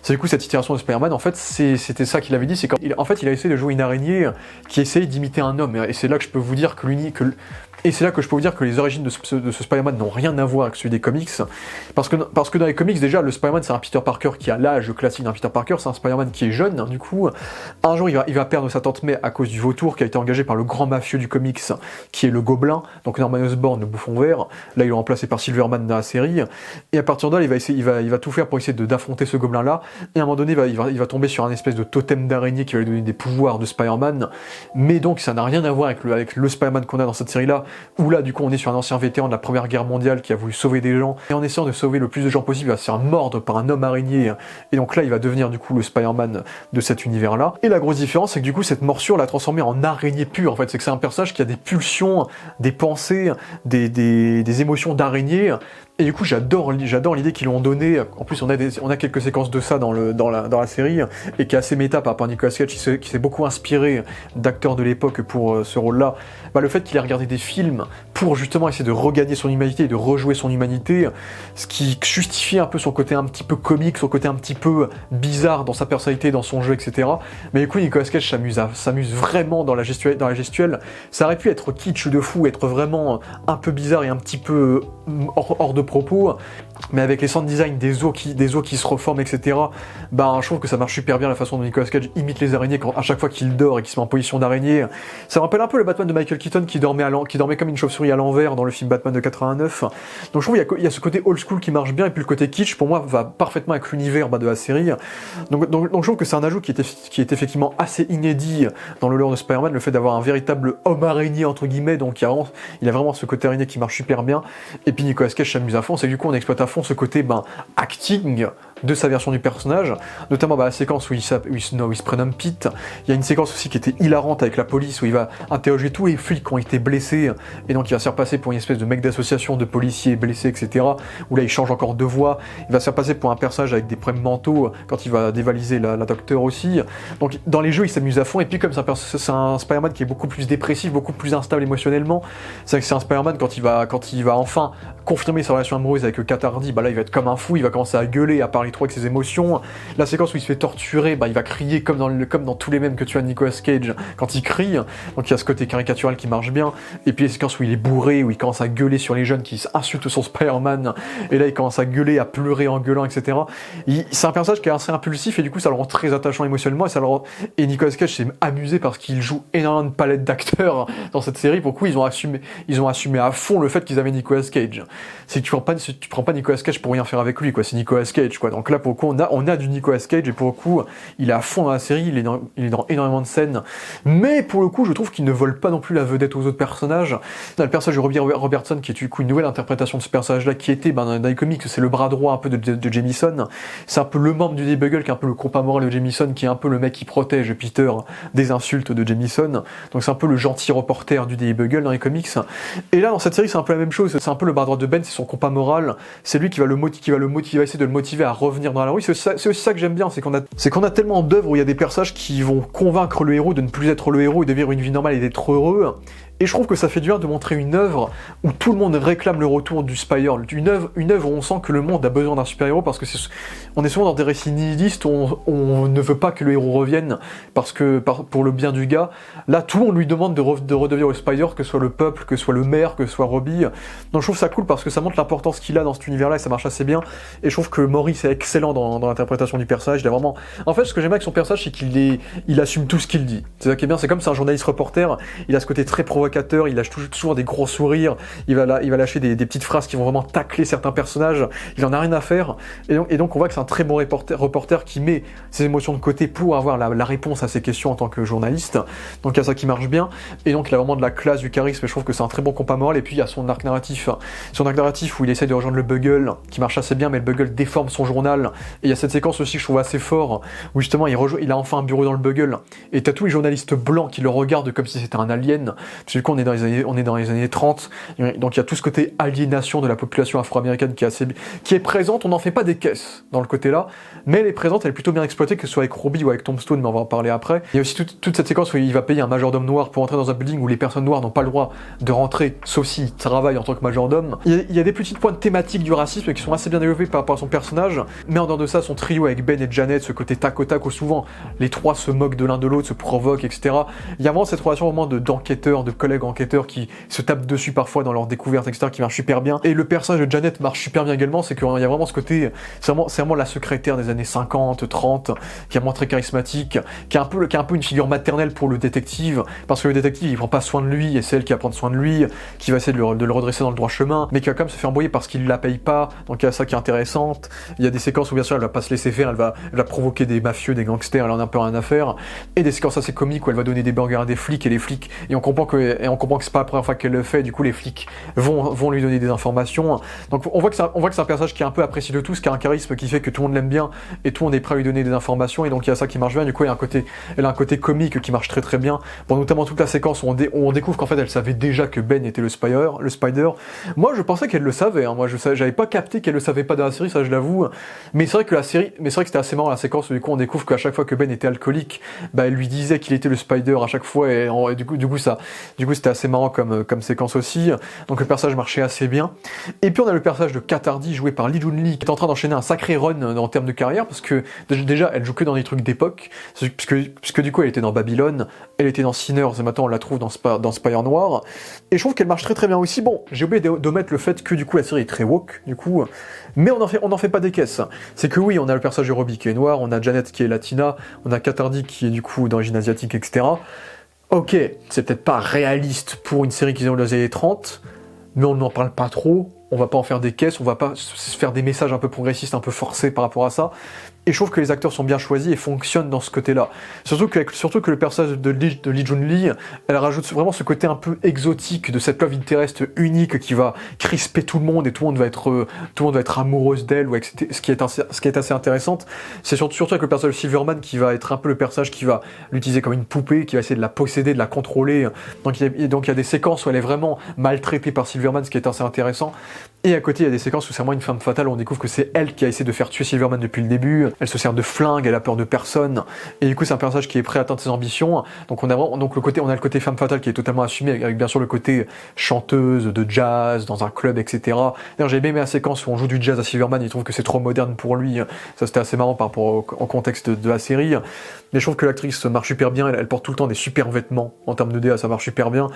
C'est du coup cette itération de Spider-Man, en fait, c'était ça qu'il avait dit, c'est quand il a essayé de jouer une araignée qui essayait d'imiter un homme, et c'est là que je peux vous dire que les origines de ce Spider-Man n'ont rien à voir avec celui des comics, parce que dans les comics, déjà, le Spider-Man, c'est un Peter Parker qui a l'âge classique d'un Peter Parker, c'est un Spider-Man qui est jeune, du coup, un jour, il va perdre sa tante May à cause du vautour qui a été engagé par le grand mafieux du comics, qui est le Gobelin, donc Norman Osborn, le bouffon vert. Là, il est remplacé par Silverman dans la série, et à partir de là, il va tout faire pour essayer d'affronter ce Gobelin-là, et à un moment donné, il va tomber sur un espèce de totem d'araignée qui va lui donner des pouvoirs de Spider-Man, mais donc, ça n'a rien à voir avec le Spider-Man qu'on a dans cette série-là, où là, du coup, on est sur un ancien vétéran de la Première Guerre mondiale qui a voulu sauver des gens, et en essayant de sauver le plus de gens possible, il va se faire mordre par un homme araignée, et donc là, il va devenir, du coup, le Spider-Man de cet univers-là. Et la grosse différence, c'est que du coup, cette morsure l'a transformé en araignée pure, en fait. C'est que c'est un personnage qui a des pulsions, des pensées, des émotions d'araignée. Et du coup, j'adore l'idée qu'ils lui ont donnée. En plus, on a quelques séquences de ça dans la série, et qui est assez méta par rapport à Nicolas Cage, qui s'est beaucoup inspiré d'acteurs de l'époque pour ce rôle-là. Le fait qu'il ait regardé des films pour justement essayer de regagner son humanité et de rejouer son humanité, ce qui justifie un peu son côté un petit peu comique, son côté un petit peu bizarre dans sa personnalité, dans son jeu, etc. Mais du coup, Nicolas Cage s'amuse vraiment dans la gestuelle. Ça aurait pu être kitsch de fou, être vraiment un peu bizarre et un petit peu hors de propos, mais avec les sound design des os qui se reforment, etc. Je trouve que ça marche super bien la façon dont Nicolas Cage imite les araignées à chaque fois qu'il dort et qu'il se met en position d'araignée. Ça me rappelle un peu le Batman de Michael Keaton qui dormait comme une chauve-souris à l'envers dans le film Batman de 89. Donc je trouve qu'il y a ce côté old school qui marche bien, et puis le côté kitsch pour moi va parfaitement avec l'univers de la série. Donc je trouve que c'est un ajout qui est effectivement assez inédit dans le lore de Spider-Man, le fait d'avoir un véritable homme araignée entre guillemets. Donc il a vraiment ce côté araignée qui marche super bien. Et puis Nicolas Cage s'amuse à fond, c'est que du coup on exploite à fond ce côté acting de sa version du personnage, notamment la séquence où il se prénomme Pete. Il y a une séquence aussi qui était hilarante avec la police où il va interroger tous les flics qui ont été blessés, et donc il va se faire passer pour une espèce de mec d'association de policiers blessés, etc. Où là il change encore de voix, il va se faire passer pour un personnage avec des problèmes mentaux quand il va dévaliser la docteure aussi. Donc dans les jeux il s'amuse à fond, et puis comme c'est un Spider-Man qui est beaucoup plus dépressif, beaucoup plus instable émotionnellement, c'est un Spider-Man quand il va enfin confirmer sa relation amoureuse avec Katardi, bah là il va être comme un fou, il va commencer à gueuler, à parler trop avec ses émotions. La séquence où il se fait torturer, bah il va crier comme dans tous les mêmes que tu as de Nicolas Cage quand il crie. Donc il y a ce côté caricatural qui marche bien. Et puis les séquences où il est bourré, où il commence à gueuler sur les jeunes qui insultent son Spider-Man, et là il commence à gueuler, à pleurer en gueulant, etc. C'est un personnage qui est assez impulsif et du coup ça le rend très attachant émotionnellement et Nicolas Cage s'est amusé parce qu'il joue énormément de palettes d'acteurs dans cette série. Pour le coup ils ont assumé à fond le fait qu'ils avaient Nicolas Cage. C'est que tu prends pas Nicolas Cage pour rien faire avec lui, quoi. C'est Nicolas Cage, quoi. Donc là pour le coup on a du Nicolas Cage et pour le coup il est à fond dans la série, il est dans énormément de scènes, mais pour le coup je trouve qu'il ne vole pas non plus la vedette aux autres personnages. On a le personnage de Robbie Robertson qui est du coup une nouvelle interprétation de ce personnage-là qui était dans les comics, c'est le bras droit un peu de Jameson. C'est un peu le membre du Daredevil qui est un peu le compas moral de Jameson, qui est un peu le mec qui protège Peter des insultes de Jameson. Donc c'est un peu le gentil reporter du Daredevil dans les comics. Et là dans cette série c'est un peu la même chose, c'est un peu le bras droit de Ben, c'est son compas moral, c'est lui qui va essayer de le motiver à revenir dans la rue. C'est aussi ça que j'aime bien, c'est qu'on a tellement d'œuvres où il y a des personnages qui vont convaincre le héros de ne plus être le héros et de vivre une vie normale et d'être heureux. Et je trouve que ça fait du bien de montrer une œuvre où tout le monde réclame le retour du Spire, une œuvre où on sent que le monde a besoin d'un super-héros, parce que on est souvent dans des récits nihilistes où on ne veut pas que le héros revienne pour le bien du gars. Là, tout le monde lui demande de redevenir le Spire, que ce soit le peuple, que ce soit le maire, que ce soit Robbie. Donc je trouve ça cool parce que ça montre l'importance qu'il a dans cet univers-là et ça marche assez bien. Et je trouve que Maurice est excellent dans l'interprétation du personnage. Il a vraiment... En fait, ce que j'aime avec son personnage, c'est qu'il assume tout ce qu'il dit. C'est ça qui est bien, c'est comme c'est un journaliste reporter, il a ce côté très provocateur, il lâche toujours des gros sourires, il va lâcher des petites phrases qui vont vraiment tacler certains personnages, il en a rien à faire, et donc on voit que c'est un très bon reporter qui met ses émotions de côté pour avoir la réponse à ses questions en tant que journaliste, donc il y a ça qui marche bien, et donc il a vraiment de la classe, du charisme, et je trouve que c'est un très bon compas moral, et puis il y a son arc narratif où il essaie de rejoindre le Bugle, qui marche assez bien, mais le Bugle déforme son journal, et il y a cette séquence aussi que je trouve assez fort, où justement il a enfin un bureau dans le Bugle, et t'as tous les journalistes blancs qui le regardent comme si c'était un alien. Du coup, on est dans les années 30, donc il y a tout ce côté aliénation de la population afro-américaine qui est présente. On n'en fait pas des caisses dans le côté-là, mais elle est présente, elle est plutôt bien exploitée, que ce soit avec Robbie ou avec Tombstone, mais on va en parler après. Il y a aussi toute cette séquence où il va payer un majordome noir pour entrer dans un building où les personnes noires n'ont pas le droit de rentrer, sauf s'ils travaillent en tant que majordome. Il y a des petites points thématiques du racisme qui sont assez bien développés par rapport à son personnage, mais en dehors de ça, son trio avec Ben et Janet, ce côté tac au tac, où souvent les trois se moquent de l'un de l'autre, se provoquent, etc. Il y a vraiment cette relation vraiment d'enquêteurs, de collègues enquêteurs qui se tapent dessus parfois dans leurs découvertes, etc., qui marche super bien. Et le personnage de Janet marche super bien également, c'est qu'il y a vraiment ce côté, c'est vraiment la secrétaire des années 50, 30, qui est vraiment très charismatique, qui est un peu une figure maternelle pour le détective, parce que le détective, il prend pas soin de lui, et c'est elle qui va prendre soin de lui, qui va essayer de le redresser dans le droit chemin, mais qui va quand même se faire embrouiller parce qu'il la paye pas, donc il y a ça qui est intéressante. Il y a des séquences où bien sûr elle va pas se laisser faire, elle va provoquer des mafieux, des gangsters, elle en a un peu rien à faire, et des séquences assez comiques où elle va donner des burgers à des flics, et on comprend que c'est pas la première fois qu'elle le fait, du coup les flics vont lui donner des informations. Donc on voit que c'est un personnage qui est un peu apprécié de tous, qui a un charisme qui fait que tout le monde l'aime bien, et tout le monde est prêt à lui donner des informations, et donc il y a ça qui marche bien. Du coup elle a un côté comique qui marche très très bien, pour notamment toute la séquence où on découvre qu'en fait elle savait déjà que Ben était le Spider. Moi je pensais qu'elle le savait, hein. Moi j'avais pas capté qu'elle le savait pas dans la série, ça je l'avoue, mais c'est vrai que c'était assez marrant la séquence où du coup on découvre qu'à chaque fois que Ben était alcoolique, bah elle lui disait qu'il était le Spider à chaque fois, et du coup c'était assez marrant comme séquence aussi. Donc le personnage marchait assez bien. Et puis on a le personnage de Katardi joué par Lee Jun-lee qui est en train d'enchaîner un sacré run en termes de carrière, parce que déjà elle joue que dans des trucs d'époque, puisque du coup elle était dans Babylone, elle était dans Sinners, et maintenant on la trouve dans Spire Noir, et je trouve qu'elle marche très très bien aussi. Bon, j'ai oublié d'omettre le fait que du coup la série est très woke, du coup, mais on en fait pas des caisses. C'est que oui, on a le personnage de Robbie qui est noir, on a Janet qui est latina, on a Katardi qui est du coup d'origine asiatique, etc. Ok, c'est peut-être pas réaliste pour une série qui est dans les années 30, mais on n'en parle pas trop, on va pas en faire des caisses, on va pas se faire des messages un peu progressistes, un peu forcés par rapport à ça. Et je trouve que les acteurs sont bien choisis et fonctionnent dans ce côté-là. Surtout que le personnage de Lee Jun-lee, elle rajoute vraiment ce côté un peu exotique de cette love interest unique qui va crisper tout le monde, et tout le monde va être amoureuse d'elle, ou ce qui est assez intéressant. C'est surtout avec le personnage de Silverman qui va être un peu le personnage qui va l'utiliser comme une poupée, qui va essayer de la posséder, de la contrôler. Donc il y a des séquences où elle est vraiment maltraitée par Silverman, ce qui est assez intéressant. Et à côté, il y a des séquences où c'est vraiment une femme fatale, où on découvre que c'est elle qui a essayé de faire tuer Silverman depuis le début, elle se sert de flingue, elle a peur de personne, et du coup c'est un personnage qui est prêt à atteindre ses ambitions, donc on a vraiment on a le côté femme fatale qui est totalement assumé, avec bien sûr le côté chanteuse de jazz, dans un club, etc. D'ailleurs j'ai bien aimé la séquence où on joue du jazz à Silverman, il trouve que c'est trop moderne pour lui, ça c'était assez marrant par rapport au contexte de la série, mais je trouve que l'actrice marche super bien, elle porte tout le temps des super vêtements, en termes de DA ça marche super bien.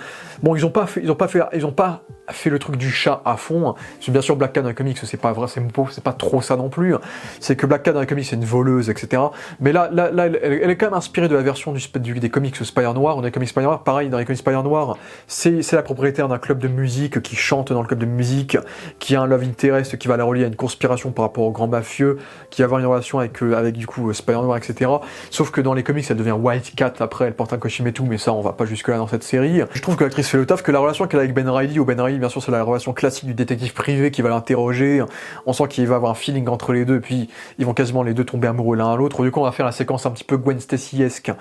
Bon, ils ont pas fait le truc du chat à fond. Parce que bien sûr Black Cat dans les comics c'est pas vrai, c'est pas trop ça non plus. C'est que Black Cat dans les comics c'est une voleuse, etc. Mais là elle est quand même inspirée de la version des comics Spider Noir. Dans les comics Spider Noir, pareil, dans les comics Spider Noir, c'est la propriétaire d'un club de musique qui chante dans le club de musique, qui a un love interest qui va la relier à une conspiration par rapport au grand mafieux, qui va avoir une relation avec du coup Spider Noir, etc. Sauf que dans les comics elle devient White Cat après, elle porte un costume et tout, mais ça on va pas jusque là dans cette série. Je trouve que l'actrice fait le taf, que la relation qu'elle a avec Ben Reilly, ou Ben Reilly bien sûr c'est la relation classique du détective privé qui va l'interroger, on sent qu'il va avoir un feeling entre les deux, puis ils vont quasiment les deux tomber amoureux l'un à l'autre. Du coup on va faire la séquence un petit peu Gwen Stacy-esque,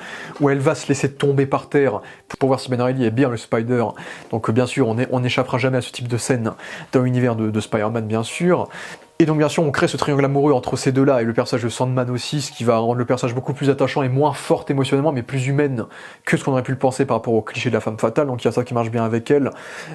où elle va se laisser tomber par terre pour voir si Ben Reilly est bien le Spider. Donc bien sûr on n'échappera jamais à ce type de scène dans l'univers de Spider-Man bien sûr. Et donc bien sûr on crée ce triangle amoureux entre ces deux-là et le personnage de Sandman aussi, ce qui va rendre le personnage beaucoup plus attachant et moins forte émotionnellement, mais plus humaine que ce qu'on aurait pu le penser par rapport au cliché de la femme fatale. Donc il y a ça qui marche bien avec elle,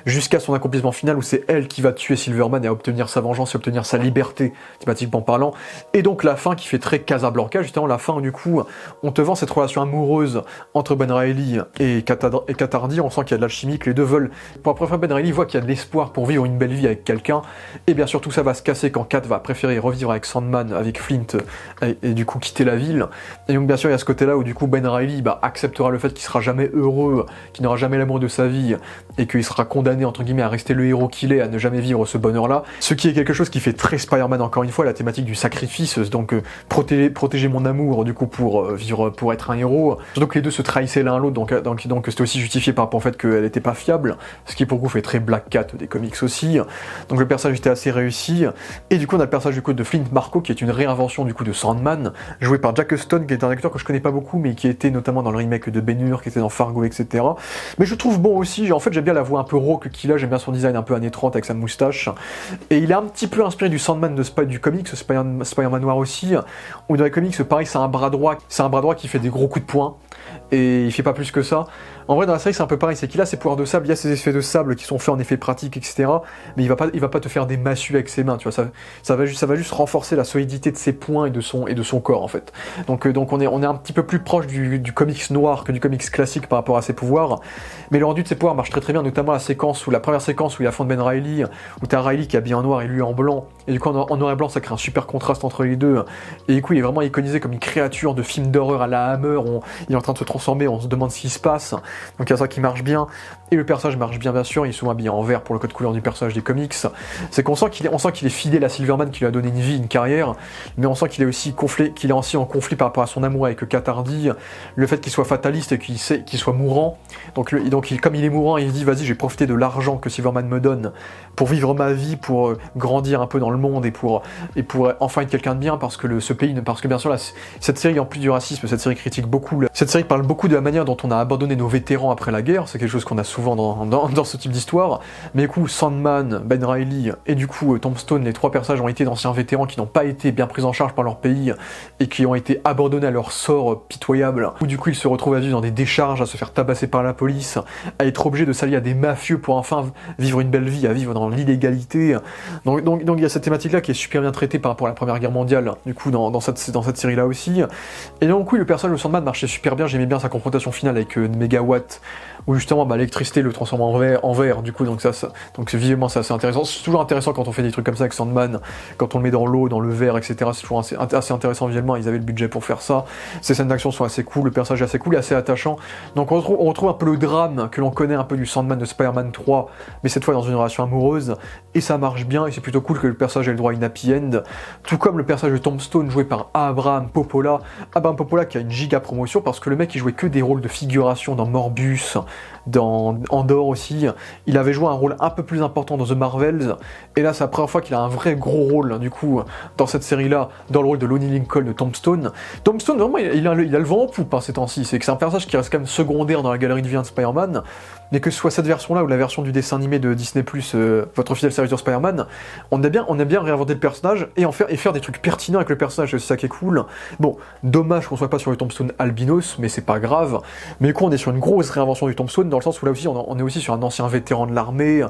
jusqu'à son accomplissement final où c'est elle qui va tuer Silverman et à obtenir sa vengeance et obtenir sa liberté, thématiquement parlant. Et donc la fin qui fait très Casablanca, justement la fin où du coup on te vend cette relation amoureuse entre Ben Reilly et Kat-Hardy, on sent qu'il y a de l'alchimie, que les deux veulent. Pour la première fois Ben Reilly voit qu'il y a de l'espoir pour vivre une belle vie avec quelqu'un, et bien sûr tout ça va se casser quand Kat va préférer revivre avec Sandman, avec Flint, et du coup quitter la ville. Et donc bien sûr il y a ce côté là où du coup Ben Reilly acceptera le fait qu'il sera jamais heureux, qu'il n'aura jamais l'amour de sa vie, et qu'il sera condamné entre guillemets à rester le héros qu'il est, à ne jamais vivre ce bonheur là, ce qui est quelque chose qui fait très Spider-Man encore une fois, la thématique du sacrifice, donc protéger mon amour du coup pour vivre, pour être un héros, surtout que les deux se trahissaient l'un à l'autre, donc c'était aussi justifié par rapport au fait qu'elle était pas fiable, ce qui pour le coup fait très Black Cat des comics aussi. Donc le personnage était assez réussi, et du coup on a le personnage du coup de Flint Marko qui est une réinvention du coup de Sandman, joué par Jack Huston, qui est un acteur que je connais pas beaucoup mais qui était notamment dans le remake de Ben-Hur, qui était dans Fargo, etc. Mais je trouve bon aussi, en fait j'aime bien la voix un peu rauque qu'il a, j'aime bien son design un peu années 30 avec sa moustache, et il est un petit peu inspiré du Sandman du comics, Spider-Man Noir aussi, où dans les comics pareil c'est un bras droit qui fait des gros coups de poing, et il fait pas plus que ça. En vrai dans la série c'est un peu pareil, c'est qu'il a ses pouvoirs de sable, il y a ses effets de sable qui sont faits en effets pratiques, etc. Mais il va pas te faire des massues avec ses mains, tu vois, ça va juste renforcer la solidité de ses poings et de son corps en fait. Donc on est un petit peu plus proche du comics noir que du comics classique par rapport à ses pouvoirs. Mais le rendu de ses pouvoirs marche très très bien, notamment la première séquence où il affronte Ben Reilly, où t'as Reilly qui est habillé en noir et lui en blanc, et du coup en noir et blanc ça crée un super contraste entre les deux, et du coup il est vraiment iconisé comme une créature de film d'horreur à la Hammer, il est en train de se transformer, on se demande ce qui se passe, donc il y a ça qui marche bien, et le personnage marche bien sûr, il est souvent habillé en vert pour le code couleur du personnage des comics, c'est qu'on sent qu'il est fidèle à Silverman qui lui a donné une vie, une carrière, mais on sent qu'il est aussi en conflit par rapport à son amour avec Kat-Hardy, le fait qu'il soit fataliste et qu'il soit mourant, donc comme il est mourant, il se dit vas-y je vais profiter de l'argent que Silverman me donne pour vivre ma vie, pour grandir un peu dans le monde et pour enfin être quelqu'un de bien, parce que bien sûr cette série en plus du racisme, cette série critique beaucoup, cette série parle beaucoup de la manière dont on a abandonné nos vétérans après la guerre, c'est quelque chose qu'on a souvent dans ce type d'histoire, mais du coup Sandman, Ben Reilly et du coup Tombstone, les trois personnages ont été d'anciens vétérans qui n'ont pas été bien pris en charge par leur pays et qui ont été abandonnés à leur sort pitoyable, où du coup ils se retrouvent à vivre dans des décharges, à se faire tabasser par la police, à être obligés de s'allier à des mafieux pour enfin vivre une belle vie, à vivre dans l'illégalité. Donc il y a cette thématique là qui est super bien traitée par rapport à la Première Guerre mondiale, du coup dans cette série là aussi. Et donc oui, le personnage de Sandman marchait super bien, j'aimais bien sa confrontation finale avec Megawatt, où justement l'électricité le transforme en verre, du coup donc visuellement c'est assez intéressant. C'est toujours intéressant quand on fait des trucs comme ça avec Sandman, quand on le met dans l'eau, dans le verre, etc. C'est toujours assez intéressant visuellement, ils avaient le budget pour faire ça. Ces scènes d'action sont assez cool, le personnage est assez cool et assez attachant. Donc on retrouve un peu le drame que l'on connaît un peu du Sandman de Spider-Man 3, mais cette fois dans une relation amoureuse, et ça marche bien, et c'est plutôt cool que le personnage ait le droit à une happy end, tout comme le personnage de Tombstone joué par Abraham Popola qui a une giga promotion, parce que le mec il jouait que des rôles de figuration dans Morbius, dans Andor aussi. Il avait joué un rôle un peu plus important dans The Marvels, et là c'est la première fois qu'il a un vrai gros rôle, du coup, dans cette série-là, dans le rôle de Lonnie Lincoln de Tombstone. Tombstone, vraiment, il a le vent en poupe ces temps-ci, c'est que c'est un personnage qui reste quand même secondaire dans la galerie de vie de Spider-Man, mais que ce soit cette version-là ou la version du dessin animé de Disney+, votre fidèle serviteur Spider-Man, on a bien réinventé le personnage et faire des trucs pertinents avec le personnage, c'est ça qui est cool. Bon, dommage qu'on soit pas sur le Tombstone albinos, mais c'est pas grave. Mais du coup, on est sur une grosse réinvention du Tombstone, dans le sens où là aussi, on est aussi sur un ancien vétéran de l'armée,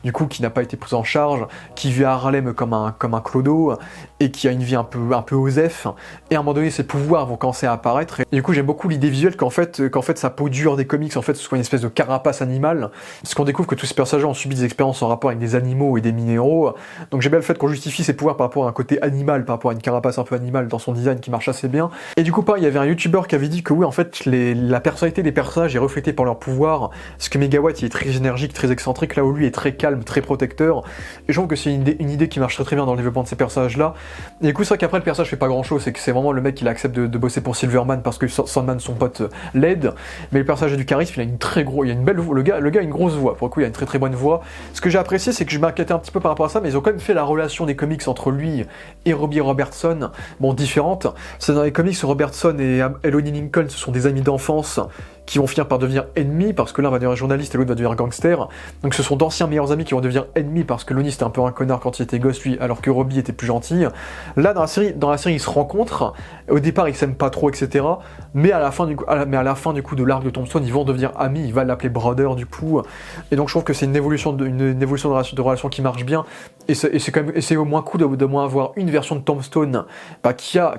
du coup, qui n'a pas été pris en charge, qui vit à Harlem comme un clodo, et qui a une vie un peu osef, et à un moment donné, ses pouvoirs vont commencer à apparaître, et du coup, j'aime beaucoup l'idée visuelle qu'en fait, sa peau dure des comics, en fait, ce soit une espèce de carapace animale, parce qu'on découvre que tous ces personnages ont subi des expériences en rapport avec des animaux et des minéraux, donc j'aime bien le fait qu'on justifie ses pouvoirs par rapport à un côté animal, par rapport à une carapace un peu animale dans son design qui marche assez bien. Et du coup, pareil, il y avait un youtubeur qui avait dit que oui, en fait, la personnalité des personnages est reflétée par leur pouvoir, parce que Megawatt, il est très énergique, très excentrique, là où lui est très calme, très protecteur, et je trouve que c'est une idée qui marche très très bien dans le développement de ces personnages-là. Et du coup, c'est vrai qu'après, le personnage fait pas grand-chose, c'est que c'est vraiment le mec qui accepte de bosser pour Silverman parce que Sandman, son pote, l'aide, mais le personnage a du charisme, il a une belle voix, le gars a une grosse voix, pour le coup, il a une très très bonne voix. Ce que j'ai apprécié, c'est que je m'inquiétais un petit peu par rapport à ça, mais ils ont quand même fait la relation des comics entre lui et Robbie Robertson, bon, différente. C'est dans les comics, Robertson et Lonnie Lincoln, ce sont des amis d'enfance qui vont finir par devenir ennemis, parce que l'un va devenir journaliste et l'autre va devenir gangster. Donc ce sont d'anciens meilleurs amis qui vont devenir ennemis, parce que Lonnie c'était un peu un connard quand il était gosse, lui, alors que Robbie était plus gentil. Là, dans la série ils se rencontrent, au départ ils s'aiment pas trop, etc. Mais à la fin du coup de l'arc de Tombstone, ils vont devenir amis, il va l'appeler brother du coup. Et donc je trouve que c'est une évolution de relation qui marche bien, et c'est au moins cool de moins avoir une version de Tombstone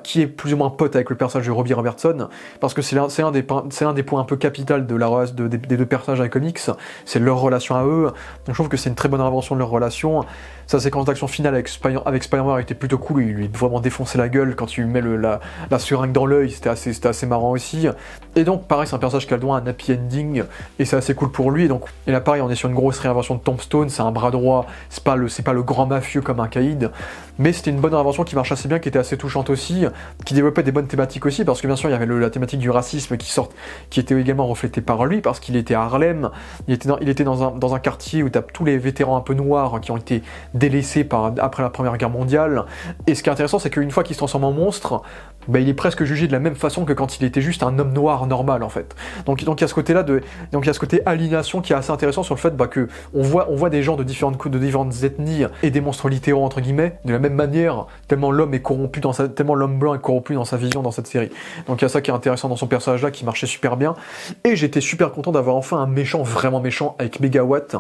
qui est plus ou moins pote avec le personnage de Robbie Robertson, parce que c'est un des points un peu capital des deux personnages dans les comics, c'est leur relation à eux. Donc je trouve que c'est une très bonne invention de leur relation. Sa séquence d'action finale avec Spider-Man a été plutôt cool, il lui a vraiment défoncé la gueule quand il lui met la seringue dans l'œil, c'était assez marrant aussi. Et donc pareil, c'est un personnage qui a le droit à un happy ending, et c'est assez cool pour lui. Et là pareil, on est sur une grosse réinvention de Tombstone, c'est un bras droit, c'est pas le grand mafieux comme un caïd, mais c'était une bonne invention qui marche assez bien, qui était assez touchante aussi, qui développait des bonnes thématiques aussi, parce que bien sûr il y avait la thématique du racisme qui était également reflétée par lui, parce qu'il était à Harlem, il était dans un quartier où t'as tous les vétérans un peu noirs qui ont été délaissé après la Première Guerre mondiale. Et ce qui est intéressant, c'est qu'une fois qu'il se transforme en monstre, il est presque jugé de la même façon que quand il était juste un homme noir normal en fait. Donc il y a ce côté-là il y a ce côté aliénation qui est assez intéressant sur le fait que on voit des gens de différentes ethnies et des monstres littéraux entre guillemets de la même manière, tellement l'homme blanc est corrompu dans sa vision dans cette série. Donc il y a ça qui est intéressant dans son personnage là qui marchait super bien. Et j'étais super content d'avoir enfin un méchant vraiment méchant avec Megawatt.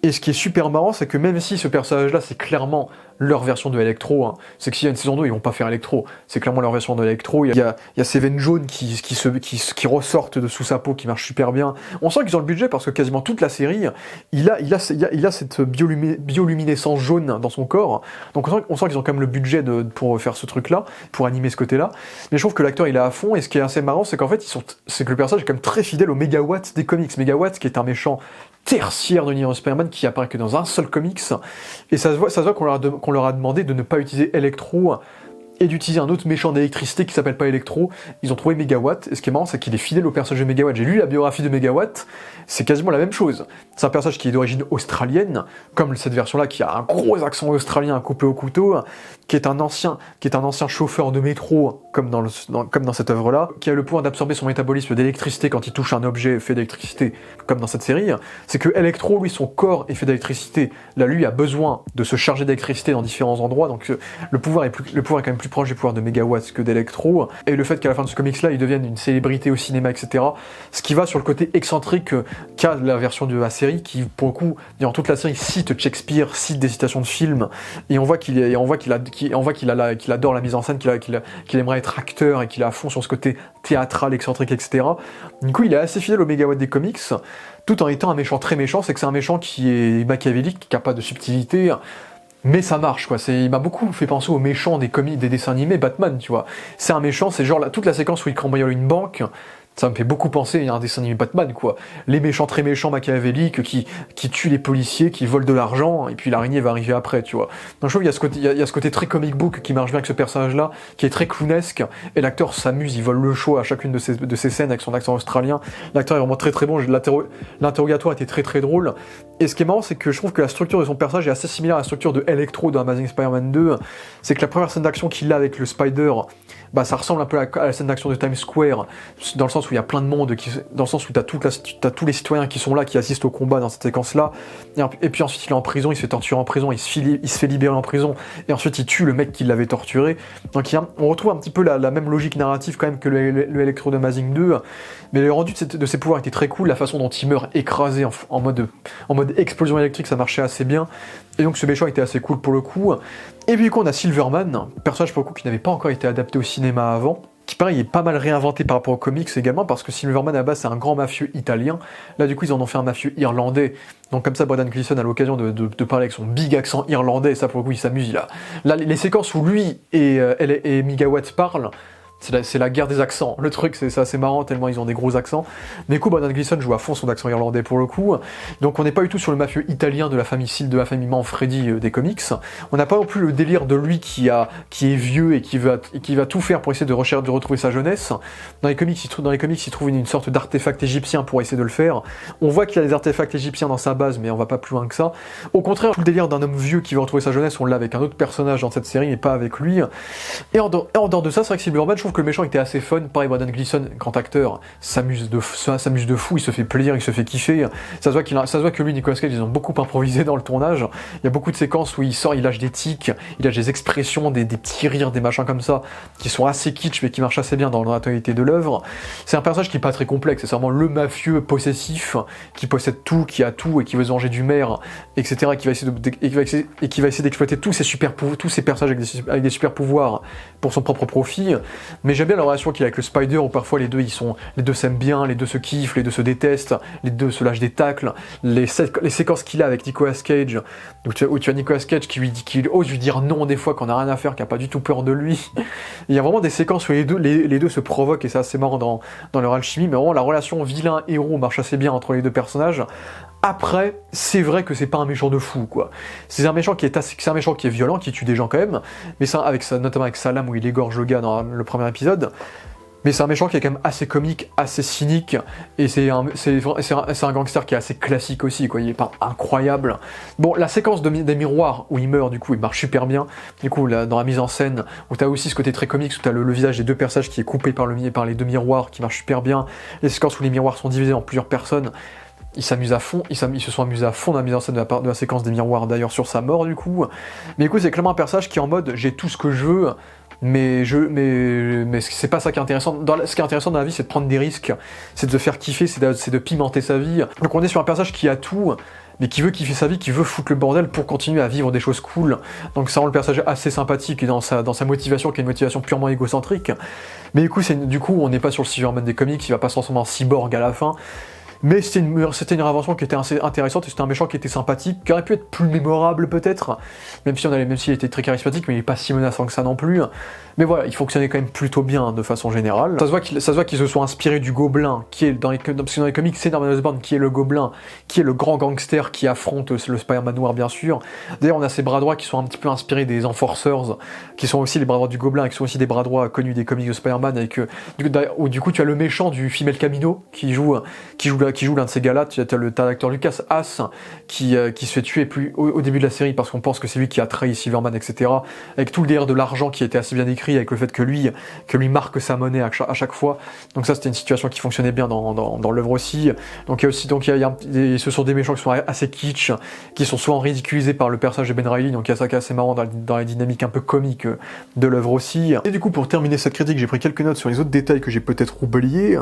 Et ce qui est super marrant, c'est que même si ce personnage là c'est clairement leur version de Electro, c'est que s'il y a une saison 2, ils vont pas faire Electro, c'est clairement leur version de Electro. Il y a ces veines jaunes qui ressortent de sous sa peau, qui marchent super bien. On sent qu'ils ont le budget parce que quasiment toute la série, il a cette bioluminescence jaune dans son corps, donc on sent qu'ils ont quand même le budget pour faire ce truc-là, pour animer ce côté-là. Mais je trouve que l'acteur il est à fond, et ce qui est assez marrant, c'est qu'en fait c'est que le personnage est quand même très fidèle au Megawatt des comics. Megawatt qui est un méchant tertiaire de l'univers Spider-Man qui apparaît que dans un seul comics, et ça se voit qu'on leur a demandé de ne pas utiliser Electro et d'utiliser un autre méchant d'électricité qui s'appelle pas Electro. Ils ont trouvé Megawatt, et ce qui est marrant, c'est qu'il est fidèle au personnage de Megawatt. J'ai lu la biographie de Megawatt, c'est quasiment la même chose. C'est un personnage qui est d'origine australienne, comme cette version-là, qui a un gros accent australien coupé au couteau, qui est un ancien chauffeur de métro, comme dans cette œuvre-là, qui a le pouvoir d'absorber son métabolisme d'électricité quand il touche un objet fait d'électricité, comme dans cette série. C'est que Electro, lui, son corps est fait d'électricité. Là, lui, a besoin de se charger d'électricité dans différents endroits, donc le pouvoir est quand même plus proche du pouvoir de Megawatt que d'Electro, et le fait qu'à la fin de ce comics-là, il devienne une célébrité au cinéma, etc., ce qui va sur le côté excentrique qu'a la version de la série, qui, pour le coup, dans toute la série, cite Shakespeare, cite des citations de films, et on voit qu'il adore la mise en scène, qu'il aimerait être acteur, et qu'il est à fond sur ce côté théâtral, excentrique, etc. Du coup, il est assez fidèle au Megawatt des comics, tout en étant un méchant très méchant. C'est que c'est un méchant qui est machiavélique, qui n'a pas de subtilité, mais ça marche, quoi. Il m'a beaucoup fait penser aux méchants des dessins animés Batman, tu vois. C'est un méchant, c'est genre toute la séquence où il cambriole une banque, Ça me fait beaucoup penser à un dessin animé Batman, quoi. Les méchants très méchants machiavéliques qui tuent les policiers, qui volent de l'argent, et puis l'araignée va arriver après, tu vois. Donc je trouve qu'il y a ce côté, il y a ce côté très comic book qui marche bien avec ce personnage-là, qui est très clownesque, et l'acteur s'amuse, il vole le show à chacune de ces scènes avec son accent australien. L'acteur est vraiment très très bon, l'interrogatoire était très très drôle. Et ce qui est marrant, c'est que je trouve que la structure de son personnage est assez similaire à la structure de Electro dans Amazing Spider-Man 2. C'est que la première scène d'action qu'il a avec le Spider, bah ça ressemble un peu à la scène d'action de Times Square, dans le sens où il y a plein de monde, dans le sens où t'as tous les citoyens qui sont là, qui assistent au combat dans cette séquence-là, et puis ensuite il est en prison, il se fait torturer en prison, il se fait libérer en prison, et ensuite il tue le mec qui l'avait torturé. Donc on retrouve un petit peu la même logique narrative quand même que le Electro de Amazing 2, mais le rendu de ses pouvoirs était très cool, la façon dont il meurt écrasé en mode explosion électrique, ça marchait assez bien, et donc ce méchant était assez cool pour le coup. Et puis du coup on a Silverman, personnage pour le coup qui n'avait pas encore été adapté au cinéma avant, qui pareil est pas mal réinventé par rapport aux comics également, parce que Silverman à la base c'est un grand mafieux italien, là du coup ils en ont fait un mafieux irlandais, donc comme ça Brendan Gleeson a l'occasion de parler avec son big accent irlandais, et ça pour le coup il s'amuse, là les séquences où lui et Mega Watts parlent, c'est la guerre des accents. Le truc, c'est assez marrant, tellement ils ont des gros accents. Mais du coup, Brendan Gleeson joue à fond son accent irlandais pour le coup. Donc on n'est pas du tout sur le mafieux italien de la famille Manfredi des comics. On n'a pas non plus le délire de lui qui est vieux et qui va tout faire pour essayer de retrouver sa jeunesse. Dans les comics, il trouve une sorte d'artefact égyptien pour essayer de le faire. On voit qu'il y a des artefacts égyptiens dans sa base, mais on va pas plus loin que ça. Au contraire, tout le délire d'un homme vieux qui veut retrouver sa jeunesse, on l'a avec un autre personnage dans cette série, mais pas avec lui. Et en dehors de ça, c'est vrai que Silverman, je trouve que le méchant était assez fun. Pareil, Brendan Gleeson, grand acteur, s'amuse de fou, il se fait plaisir, il se fait kiffer. Ça se voit que lui, Nicolas Cage, ils ont beaucoup improvisé dans le tournage. Il y a beaucoup de séquences où il sort, il lâche des tics, il lâche des expressions, des petits rires, des machins comme ça, qui sont assez kitsch, mais qui marchent assez bien dans la tonalité de l'œuvre. C'est un personnage qui est pas très complexe, c'est vraiment le mafieux possessif, qui possède tout, qui a tout, et qui veut se venger du maire, etc., qui va essayer d'exploiter tous ces personnages avec des super pouvoirs pour son propre profit. Mais j'aime bien la relation qu'il a avec le Spider, où parfois les deux s'aiment bien, les deux se kiffent, les deux se détestent, les deux se lâchent des tacles, les séquences qu'il a avec Nicolas Cage, où tu as Nicolas Cage qui ose lui dire non des fois, qu'on a rien à faire, qui a pas du tout peur de lui. Il y a vraiment des séquences où les deux se provoquent, et c'est assez marrant dans leur alchimie, mais vraiment la relation vilain-héros marche assez bien entre les deux personnages. Après, c'est vrai que c'est pas un méchant de fou, quoi. C'est un méchant qui est violent, qui tue des gens quand même, mais ça, notamment avec sa lame où il égorge le gars dans le premier épisode. Mais c'est un méchant qui est quand même assez comique, assez cynique, et c'est un gangster qui est assez classique aussi, quoi. Il est pas incroyable. Bon, la séquence des miroirs où il meurt, du coup, il marche super bien. Du coup, là, dans la mise en scène, où t'as aussi ce côté très comique, où t'as le visage des deux personnages qui est coupé par les deux miroirs, qui marche super bien. Les séquences où les miroirs sont divisés en plusieurs personnes. Ils s'amusent à fond, ils se sont amusés à fond dans la mise en scène de la séquence des miroirs, d'ailleurs sur sa mort du coup. Mais du coup, c'est clairement un personnage qui est en mode j'ai tout ce que je veux, mais c'est pas ça qui est intéressant. Ce qui est intéressant dans la vie, c'est de prendre des risques, c'est de se faire kiffer, c'est de pimenter sa vie. Donc on est sur un personnage qui a tout, mais qui veut kiffer sa vie, qui veut foutre le bordel pour continuer à vivre des choses cool. Donc ça rend le personnage assez sympathique dans sa motivation, qui est une motivation purement égocentrique. Mais du coup, on n'est pas sur le Silverman des comics, il va pas se transformer en cyborg à la fin. Mais c'était une invention qui était assez intéressante, et c'était un méchant qui était sympathique, qui aurait pu être plus mémorable peut-être, même s'il était très charismatique, mais il n'est pas si menaçant que ça non plus. Mais voilà, il fonctionnait quand même plutôt bien de façon générale. Ça se voit qu'ils se sont inspirés du Gobelin, parce que dans les comics, c'est Norman Osborn qui est le Gobelin, qui est le grand gangster qui affronte le Spider-Man noir bien sûr. D'ailleurs, on a ses bras droits qui sont un petit peu inspirés des Enforcers, qui sont aussi les bras droits du Gobelin, et qui sont aussi des bras droits connus des comics de Spider-Man, où du coup tu as le méchant du film El Camino qui joue l'un de ces gars-là. Tu as l'acteur Lucas Haas qui se fait tuer au début de la série parce qu'on pense que c'est lui qui a trahi Silverman, etc. Avec tout le délire de l'argent qui était assez bien écrit, avec le fait que lui marque sa monnaie à chaque fois. Donc ça, c'était une situation qui fonctionnait bien dans l'œuvre aussi. Donc ce sont des méchants qui sont assez kitsch, qui sont souvent ridiculisés par le personnage de Ben Reilly. Donc il y a ça qui est assez marrant dans la dynamique un peu comique de l'œuvre aussi. Et du coup, pour terminer cette critique, j'ai pris quelques notes sur les autres détails que j'ai peut-être oubliés.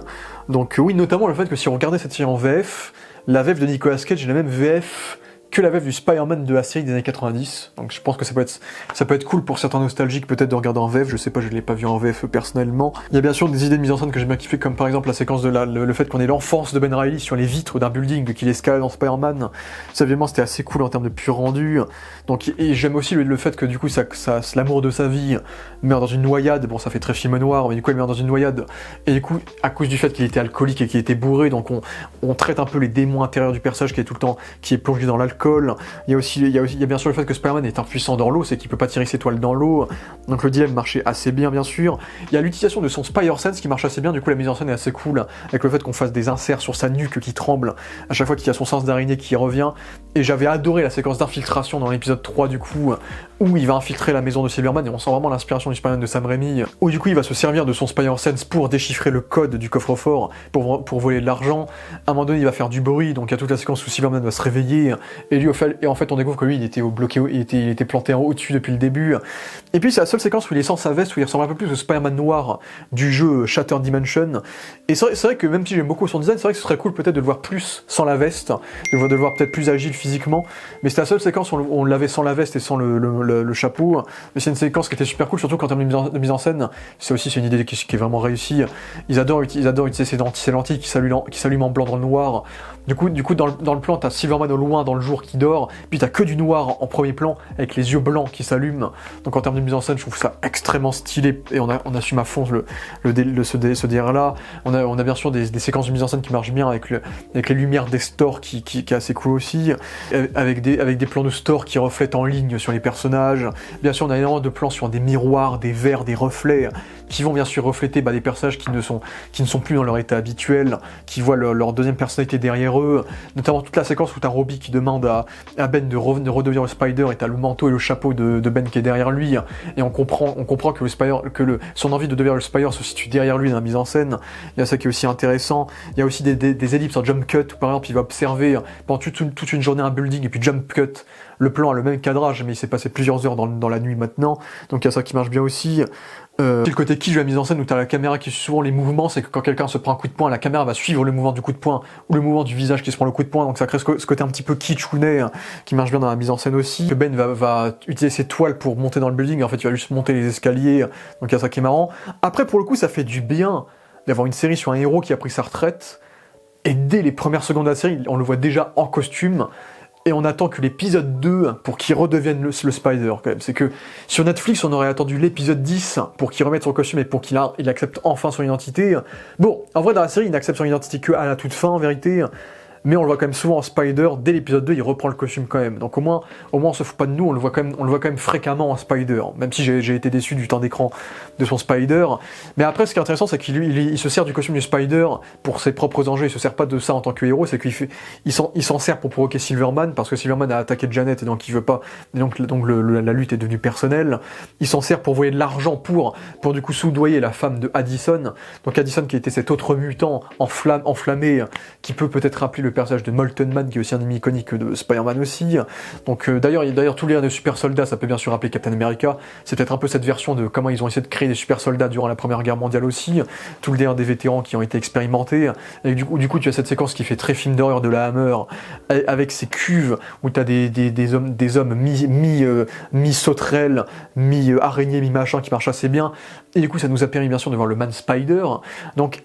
Donc oui, notamment le fait que si on regardait cette série en VF, la VF de Nicolas Cage est la même VF que la VF du Spider-Man de la série des années 90. Donc je pense que ça peut être cool pour certains nostalgiques peut-être de regarder en VF, je sais pas, je l'ai pas vu en VF personnellement. Il y a bien sûr des idées de mise en scène que j'ai bien kiffé, comme par exemple la séquence de le fait qu'on ait l'enfance de Ben Reilly sur les vitres d'un building, qu'il escalade dans Spider-Man. Ça évidemment c'était assez cool en termes de pur rendu. Donc, et j'aime aussi le fait que du coup l'amour de sa vie meurt dans une noyade, bon ça fait très film noir, mais du coup elle meurt dans une noyade, et du coup à cause du fait qu'il était alcoolique et qu'il était bourré, donc on traite un peu les démons intérieurs du personnage qui est tout le temps, qui est plongé dans l'alcool. Il y a bien sûr le fait que Spider-Man est impuissant dans l'eau, c'est qu'il peut pas tirer ses toiles dans l'eau, donc le dilemme marchait assez bien bien sûr. Il y a l'utilisation de son Spider-Sense qui marche assez bien, du coup la mise en scène est assez cool, avec le fait qu'on fasse des inserts sur sa nuque qui tremble à chaque fois qu'il y a son sens d'araignée qui revient, et j'avais adoré la séquence d'infiltration dans l'épisode 3 du coup, où il va infiltrer la maison de Silverman, et on sent vraiment l'inspiration du Spider-Man de Sam Raimi, où du coup il va se servir de son Spider-Sense pour déchiffrer le code du coffre-fort, pour voler de l'argent. À un moment donné il va faire du bruit, donc il y a toute la séquence où Silverman va se réveiller, et en fait on découvre que lui il était bloqué, il était planté en au-dessus depuis le début. Et puis c'est la seule séquence où il est sans sa veste, où il ressemble un peu plus au Spider-Man noir du jeu Shattered Dimension. Et c'est vrai que même si j'aime beaucoup son design, c'est vrai que ce serait cool peut-être de le voir plus sans la veste, de le voir peut-être plus agile physiquement, mais c'est la seule séquence où on l'avait sans la veste et sans le chapeau. Mais c'est une séquence qui était super cool, surtout qu'en termes de mise en scène, c'est une idée qui est vraiment réussie. Ils adorent utiliser ces lentilles qui s'allument en blanc dans le noir. Du coup dans le plan, t'as Silverman au loin dans le jour qui dort, puis t'as que du noir en premier plan, avec les yeux blancs qui s'allument. Donc en termes de mise en scène, je trouve ça extrêmement stylé, et on assume à fond ce délire-là. On a bien sûr des séquences de mise en scène qui marchent bien, avec les lumières des stores qui est assez cool aussi, avec des plans de store qui reflètent en ligne sur les personnages. Bien sûr, on a énormément de plans sur des miroirs, des verres, des reflets, qui vont bien sûr refléter des personnages qui ne sont plus dans leur état habituel, qui voient leur deuxième personnalité derrière eux, notamment toute la séquence où t'as Robbie qui demande à Ben de redevenir le Spider, et t'as le manteau et le chapeau de Ben qui est derrière lui, et on comprend que son envie de devenir le Spider se situe derrière lui dans la mise en scène. Il y a ça qui est aussi intéressant. Il y a aussi des ellipses en jump cut, où par exemple il va observer pendant toute une journée un building, et puis jump cut, le plan a le même cadrage, mais il s'est passé plusieurs heures dans la nuit maintenant, donc il y a ça qui marche bien aussi. Le côté kitsch de la mise en scène, où t'as la caméra qui suit souvent les mouvements, c'est que quand quelqu'un se prend un coup de poing, la caméra va suivre le mouvement du coup de poing, ou le mouvement du visage qui se prend le coup de poing, donc ça crée ce côté un petit peu kitschounet, qui marche bien dans la mise en scène aussi. Que Ben va utiliser ses toiles pour monter dans le building, en fait il va juste monter les escaliers, donc il y a ça qui est marrant. Après pour le coup ça fait du bien d'avoir une série sur un héros qui a pris sa retraite, et dès les premières secondes de la série, on le voit déjà en costume, et on attend que l'épisode 2 pour qu'il redevienne le Spider, quand même. C'est que sur Netflix, on aurait attendu l'épisode 10 pour qu'il remette son costume et pour qu'il accepte enfin son identité. Bon, en vrai, dans la série, il n'accepte son identité que à la toute fin, en vérité. Mais on le voit quand même souvent en Spider. Dès l'épisode 2, il reprend le costume quand même. Donc au moins on se fout pas de nous, on le voit quand même fréquemment en Spider. Même si j'ai été déçu du temps d'écran de son Spider. Mais après, ce qui est intéressant, c'est qu'il se sert du costume du Spider pour ses propres enjeux. Il se sert pas de ça en tant que héros, c'est qu'il s'en sert pour provoquer Silverman, parce que Silverman a attaqué Janet, et donc il veut pas. Et donc la lutte est devenue personnelle. Il s'en sert pour voyer de l'argent pour du coup soudoyer la femme de Addison. Donc Addison qui était cet autre mutant enflammé, qui peut-être rappeler le personnage de Molten Man, qui est aussi un ennemi iconique de Spider-Man aussi. Donc d'ailleurs tous les liens de super soldats, ça peut bien sûr rappeler Captain America. C'est peut-être un peu cette version de comment ils ont essayé de créer des super soldats durant la Première Guerre mondiale aussi. Tout le délire des vétérans qui ont été expérimentés. Et du coup tu as cette séquence qui fait très film d'horreur de la Hammer, avec ces cuves où tu as des hommes mi-sauterelles, mi-araignées, mi-machin, qui marchent assez bien. Et du coup ça nous a permis bien sûr de voir le Man Spider. Donc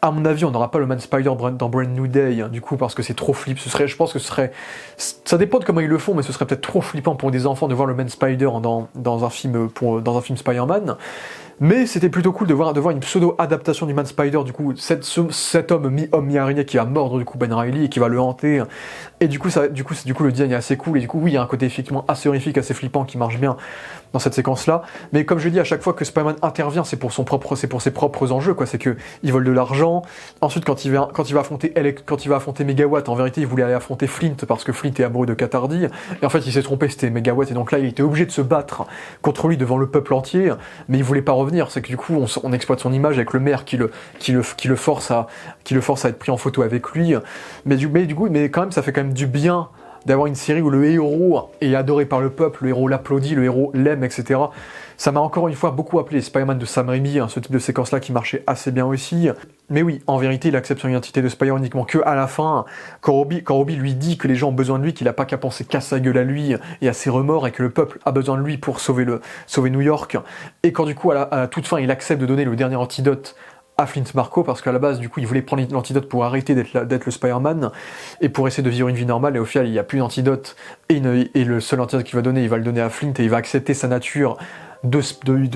à mon avis, on n'aura pas le Man Spider dans Brand New Day, du coup, parce que c'est trop flip. Je pense que ça dépend de comment ils le font, mais ce serait peut-être trop flippant pour des enfants de voir le Man Spider dans un film Spider-Man. Mais c'était plutôt cool de voir une pseudo-adaptation du Man Spider, du coup, cet homme mi-homme mi-araignée qui va mordre du coup Ben Reilly et qui va le hanter. Et du coup le design est assez cool, et du coup oui, il y a un côté effectivement assez horrifique, assez flippant qui marche bien dans cette séquence-là. Mais comme je dis, à chaque fois que Spider-Man intervient, c'est pour ses propres enjeux, quoi. C'est que il vole de l'argent. Ensuite, quand il va affronter Megawatt, en vérité, il voulait aller affronter Flint parce que Flint est amoureux de Katardi. Et en fait, il s'est trompé, c'était Megawatt. Et donc là, il était obligé de se battre contre lui devant le peuple entier. Mais il voulait pas revenir. C'est que du coup, on exploite son image avec le maire qui le force à être pris en photo avec lui. Mais quand même, ça fait quand même du bien d'avoir une série où le héros est adoré par le peuple, le héros l'applaudit, le héros l'aime, etc. Ça m'a encore une fois beaucoup appelé les Spider-Man de Sam Raimi, hein, ce type de séquence-là qui marchait assez bien aussi. Mais oui, en vérité, il accepte son identité de Spider-Man uniquement que à la fin, quand Robbie lui dit que les gens ont besoin de lui, qu'il n'a pas qu'à penser qu'à sa gueule à lui et à ses remords, et que le peuple a besoin de lui pour sauver New York. Et quand du coup, à la toute fin, il accepte de donner le dernier antidote à Flint Marko, parce qu'à la base, du coup, il voulait prendre l'antidote pour arrêter d'être le Spider-Man, et pour essayer de vivre une vie normale, et au final, il n'y a plus d'antidote, et le seul antidote qu'il va donner, il va le donner à Flint, et il va accepter sa nature de